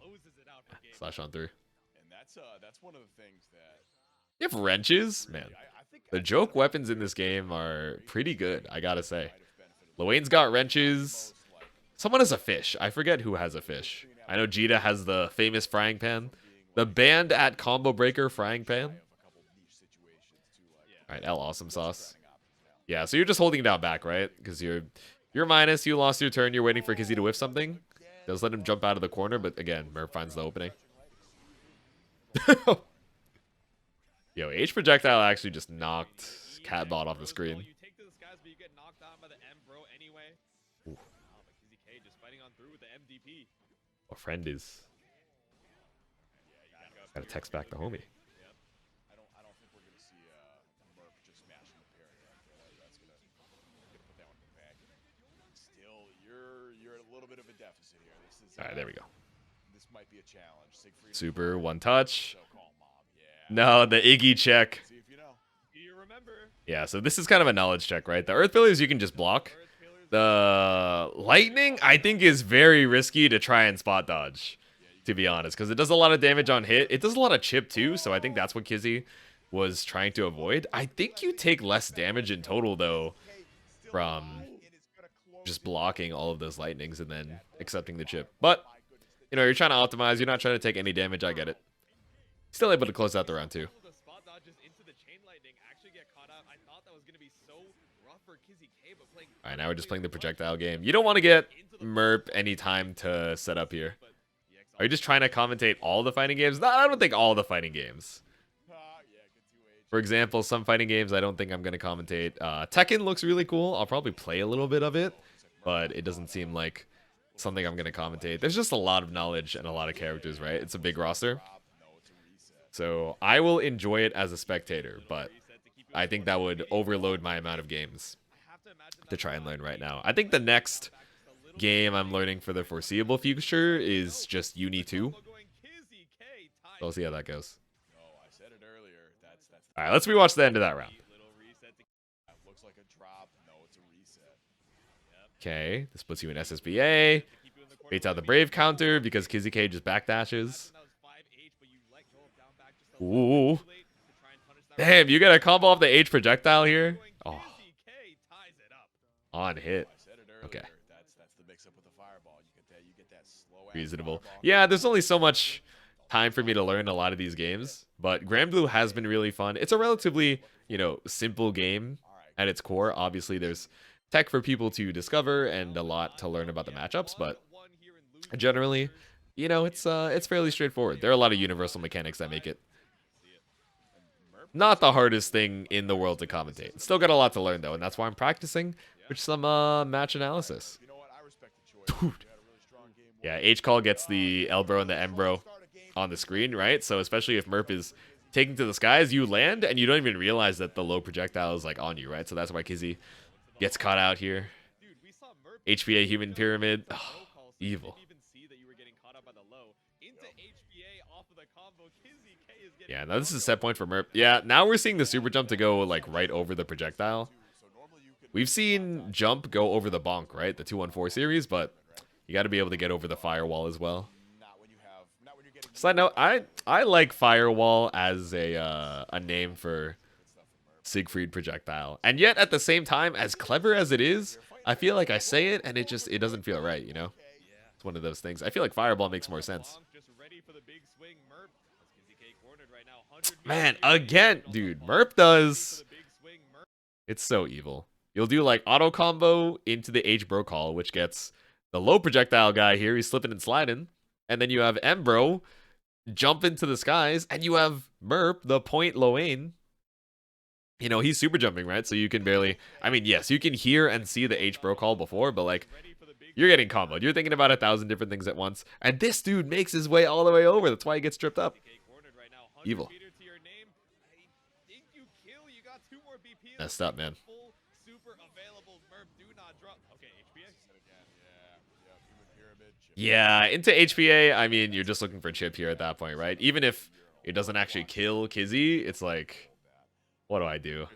closes it out for game. Slash on through. And that's one of the things that You have wrenches? Man, I think the joke weapons in this game are pretty good, I gotta say. might have benefited Lowain's got wrenches. most, like Someone has a fish. I forget who has a fish. I know Jita has the famous frying pan. The band at Combo Breaker frying pan. of a couple niche situations to like Alright, L awesome sauce. spreading options now. Yeah, so you're just holding down back, right? Because you're minus, you lost your turn, you're waiting for Kizzy to whiff something. Does let him jump out of the corner, but again, Murph finds the opening. Yo, H projectile actually just knocked Catbot off the screen. You take to the skies, but you get knocked down by the M bro anyway. Ooh. Wow, but Kizzy K just fighting on through with the MDP. A friend is. Gotta text back the homie. I don't think we're gonna see Murph just smashing the parry right there. That's gonna put that one in the bag. Still, you're at a little bit of a deficit here. This is Alright, there we go. This might be a challenge. Siegfried Super, one touch. So calm, mom. Yeah. No, the Iggy check. See if you know. Do you remember? Yeah, so this is kind of a knowledge check, right? The Earth Pillars you can just block. Earth Pillars The Lightning, I think, is very risky to try and spot dodge, to be honest, because it does a lot of damage on hit. It does a lot of chip, too, so I think that's what Kizzy was trying to avoid. I think you take less damage in total, though, from just blocking all of those Lightnings and then accepting the chip. But, you know, you're trying to optimize. You're not trying to take any damage. I get it. Still able to close out the round, too. the spot dodges into the chain lightning actually get caught out. I thought that was gonna be so rough for Kizzy K, but playing All right, now we're just playing the projectile game. You don't want to get Merp any time to set up here. Are you just trying to commentate all the fighting games? No, I don't think all the fighting games. Yeah, good 2H. For example, some fighting games I don't think I'm going to commentate. Tekken looks really cool. I'll probably play a little bit of it, but it doesn't seem like something I'm going to commentate. There's just a lot of knowledge and a lot of characters, right? It's a big roster. So I will enjoy it as a spectator, but I think that would overload my amount of games to try and learn right now. I think the next game I'm learning for the foreseeable future is just Uni 2. We'll see how that goes. No, I said it earlier. That's All right, let's rewatch the end of that round. looks like a drop. No, it's a reset. Okay, this puts you in SSBA. Baits out the Brave counter because Kizzy K just backdashes. Ooh. Damn, you get a combo off the H projectile here? Oh. On hit. Okay. That's the mix up with the fireball. You get that slow Reasonable. Yeah, there's only so much time for me to learn a lot of these games, but Granblue has been really fun. It's a relatively, simple game at its core. Obviously, there's tech for people to discover and a lot to learn about the matchups, but generally, it's fairly straightforward. There are a lot of universal mechanics that make it not the hardest thing in the world to commentate. Still got a lot to learn though, and that's why I'm practicing with some match analysis. You know what? I respect the choice. Dude. Yeah, H-Call gets the Elbro and the Embro on the screen, right? So especially if Merp is taking to the skies, you land and you don't even realize that the low projectile is like on you, right? So that's why Kizzy gets caught out here. HPA Human Pyramid. Oh, evil. Yeah, now this is a set point for Merp. Yeah, now we're seeing the super jump to go like right over the projectile. We've seen jump go over the bonk, right? The 214 series, but you got to be able to get over the firewall as well. Side note, I like firewall as a name for Siegfried projectile, and yet at the same time, as clever as it is, I feel like I say it and it doesn't feel right, It's one of those things. I feel like fireball makes more sense. Man, again, dude, Merp does. It's so evil. You'll do like auto combo into the H bro call, which gets the low projectile guy here. He's slipping and sliding, and then you have M bro jump into the skies, and you have Merp, the point Loane. He's super jumping, right? So you can barely. I mean, yes, you can hear and see the H bro call before, but like you're getting comboed. You're thinking about 1,000 different things at once, and this dude makes his way all the way over. That's why he gets tripped up. Evil. Messed up, man. Yeah, into HPA, I mean, you're just looking for chip here at that point, right? Even if it doesn't actually kill Kizzy, it's like, what do I do?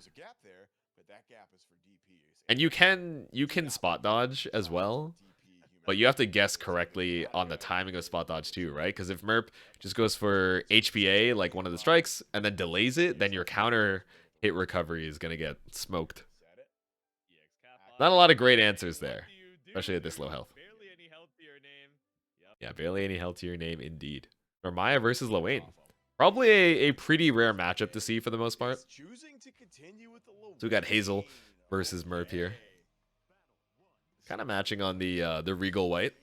And you can spot dodge as well, but you have to guess correctly on the timing of spot dodge too, right? Because if Merp just goes for HPA, like one of the strikes, and then delays it, then your counter hit recovery is going to get smoked. Not a lot of great answers there, especially at this low health. Yeah, barely any health to your name, indeed. Narmaya versus Loane. Probably a pretty rare matchup to see for the most part. So we got Hazel versus Merp here. Kind of matching on the Regal White.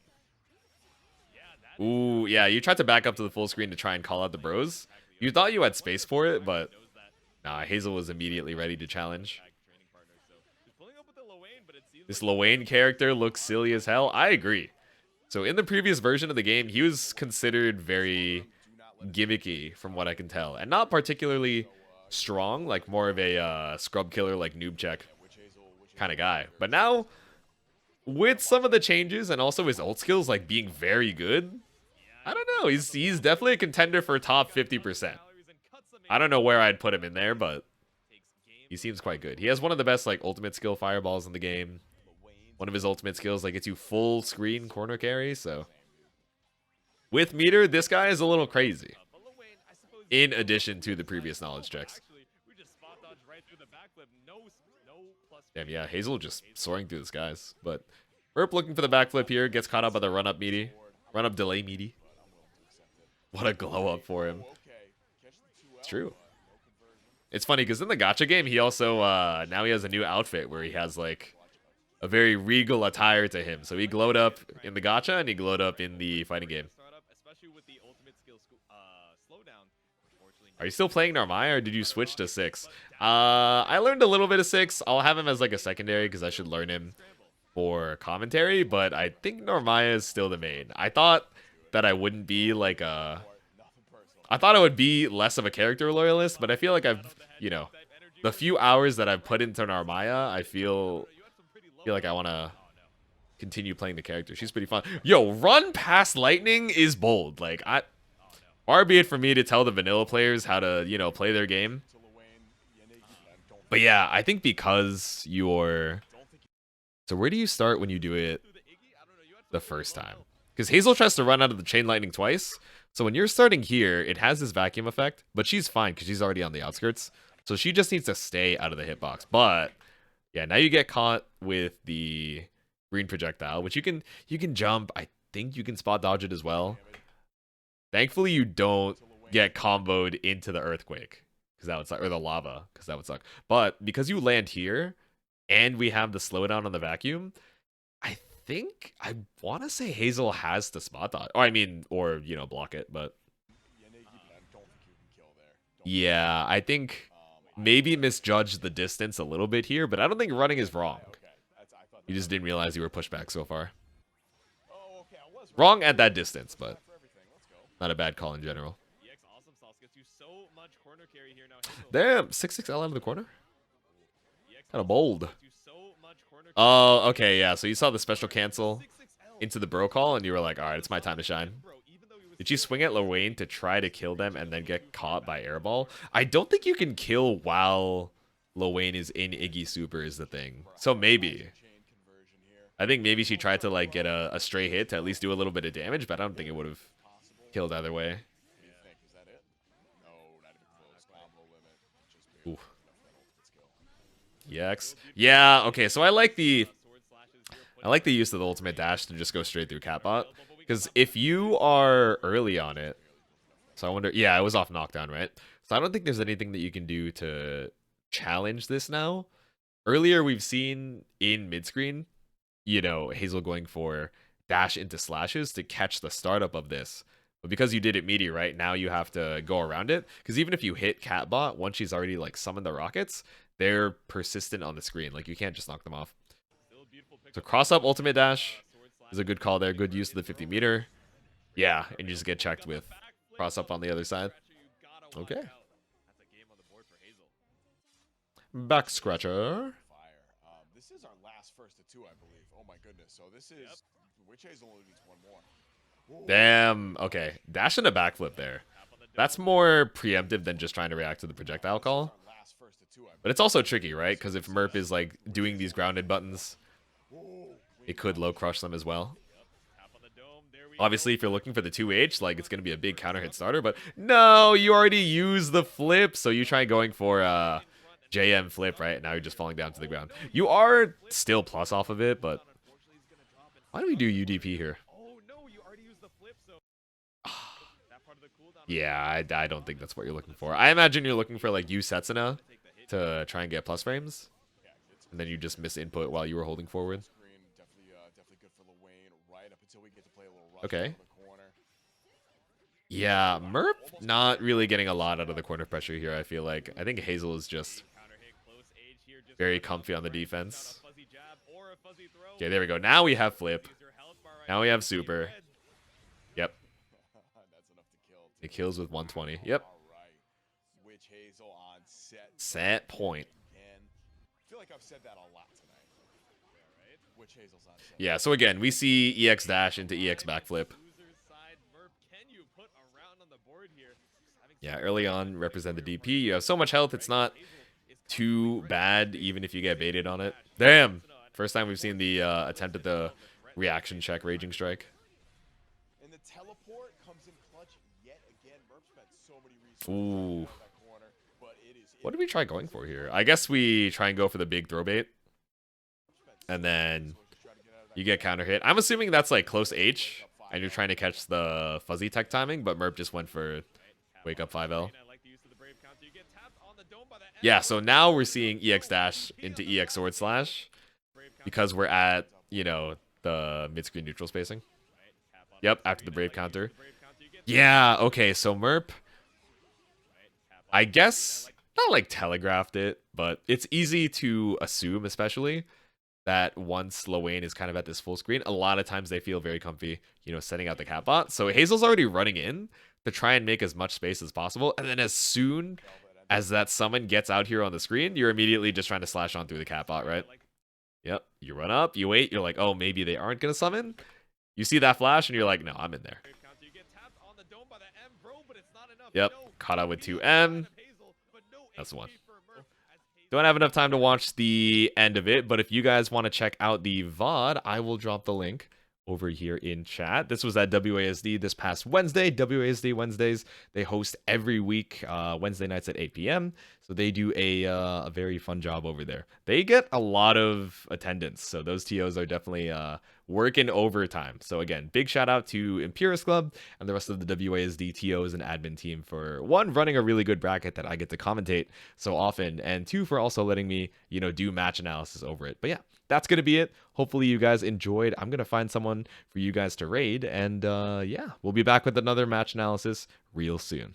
Ooh, yeah, you tried to back up to the full screen to try and call out the bros. You thought you had space for it, but nah, Hazel was immediately ready to challenge. This Loane character looks silly as hell. I agree. So in the previous version of the game, he was considered very gimmicky from what I can tell. And not particularly strong, like more of a scrub killer like noob check kind of guy. But now, with some of the changes and also his ult skills like being very good, I don't know. He's definitely a contender for top 50%. I don't know where I'd put him in there, but he seems quite good. He has one of the best like ultimate skill fireballs in the game. One of his ultimate skills like gets you full screen corner carry, so with meter, this guy is a little crazy. In addition to the previous knowledge checks. Damn, yeah, Hazel just soaring through the skies. But Merp looking for the backflip here, gets caught up by the run-up meaty. Run-up delay meaty. What a glow-up for him. It's true. It's funny, because in the gacha game, he also, now he has a new outfit where he has, like, a very regal attire to him. So he glowed up in the gacha, and he glowed up in the fighting game. Are you still playing Narmaya, or did you switch to 6? I learned a little bit of 6. I'll have him as like a secondary because I should learn him for commentary, but I think Narmaya is still the main. I thought that I wouldn't be like a I thought I would be less of a character loyalist, but I feel like I've, you know, the few hours that I've put into Narmaya, I feel like I want to continue playing the character. She's pretty fun. Yo, run past lightning is bold. Like, far be it for me to tell the vanilla players how to, you know, play their game. But yeah, I think because you're... So where do you start when you do it the first time? Because Hazel tries to run out of the chain lightning twice. So when you're starting here, it has this vacuum effect, but she's fine because she's already on the outskirts. So she just needs to stay out of the hitbox. But yeah, now you get caught with the green projectile, which you can jump. I think you can spot dodge it as well. Thankfully, you don't get comboed into the earthquake because that would suck, or the lava because that would suck. But because you land here and we have the slowdown on the vacuum, I want to say Hazel has to spot dodge. Or I mean, or, you know, block it, but yeah, I think maybe misjudged the distance a little bit here, but I don't think running is wrong. You just didn't realize you were pushed back so far. Wrong at that distance, but not a bad call in general. Damn, 6-6L out of the corner? Kind of bold. Oh, okay, yeah. So you saw the special cancel into the bro call, and you were like, all right, it's my time to shine. Did you swing at Lorraine to try to kill them and then get caught by airball? I don't think you can kill while Lorraine is in Iggy Super is the thing. So maybe. I think maybe she tried to like get a stray hit to at least do a little bit of damage, but I don't think it would have killed either way. Ooh. EX. Yeah, okay, so I like the use of the ultimate dash to just go straight through Catbot. Because if you are early on it, so I wonder, yeah, it was off knockdown, right? So I don't think there's anything that you can do to challenge this now. Earlier we've seen in mid-screen, you know, Hazel going for dash into slashes to catch the startup of this. But because you did it meaty, right, now you have to go around it. Because even if you hit Catbot, once she's already like summoned the rockets, they're persistent on the screen. Like, you can't just knock them off. So cross up ultimate dash is a good call there. Good use of the 50 meter. Yeah, and you just get checked with cross up on the other side. Okay. Back scratcher. This is our last first to two, I believe. Oh my goodness. So this is Witch Hazel only needs one more. Damn. Okay. Dash and a backflip there. That's more preemptive than just trying to react to the projectile call. But it's also tricky, right? Because if Merp is like doing these grounded buttons, it could low crush them as well. Obviously, if you're looking for the 2H, like, it's going to be a big counter hit starter. But no, you already used the flip. So you try going for JM flip, right? Now you're just falling down to the ground. You are still plus off of it, but why do we do UDP here? Yeah, I don't think that's what you're looking for. I imagine you're looking for like U Setsuna to try and get plus frames, and then you just miss input while you were holding forward. Okay. Yeah, Merp not really getting a lot out of the corner pressure here, I feel like. I think Hazel is just very comfy on the defense. Okay, there we go. Now we have flip. Now we have super. Yep. It kills with 120. Yep. Set point. I feel like I've said that a lot tonight. Yeah, so again, we see EX dash into EX backflip. Yeah, early on, represent the DP. You have so much health, it's not too bad, even if you get baited on it. Damn! First time we've seen the attempt at the reaction check Raging Strike. And the teleport comes in clutch yet again. Merp spent so many resources. Ooh. What did we try going for here? I guess we try and go for the big throw bait. And then you get counter hit. I'm assuming that's like close H, and you're trying to catch the fuzzy tech timing, but Merp just went for wake up 5L. Yeah, so now we're seeing EX dash into EX sword slash because we're at, you know, the mid-screen neutral spacing. Yep, after the brave counter. Yeah, okay, so Merp, I guess, not like telegraphed it, but it's easy to assume, especially, that once Lowain is kind of at this full screen, a lot of times they feel very comfy, you know, setting out the catbot. So Hazel's already running in to try and make as much space as possible. And then as soon as that summon gets out here on the screen, you're immediately just trying to slash on through the cat bot, right? Yep. You run up, you wait, you're like, oh, maybe they aren't going to summon. You see that flash, and you're like, no, I'm in there. Yep. Caught out with 2M. That's the one. Don't have enough time to watch the end of it, but if you guys want to check out the VOD, I will drop the link over here in chat. This was at WASD this past Wednesday. WASD Wednesdays, they host every week, Wednesday nights at 8 p.m. So they do a very fun job over there. They get a lot of attendance, so those TOs are definitely working overtime. So again, big shout out to Imperius Club and the rest of the WASD TOs and admin team for, one, running a really good bracket that I get to commentate so often, and two, for also letting me, do match analysis over it. But yeah, that's going to be it. Hopefully you guys enjoyed. I'm going to find someone for you guys to raid, and yeah, we'll be back with another match analysis real soon.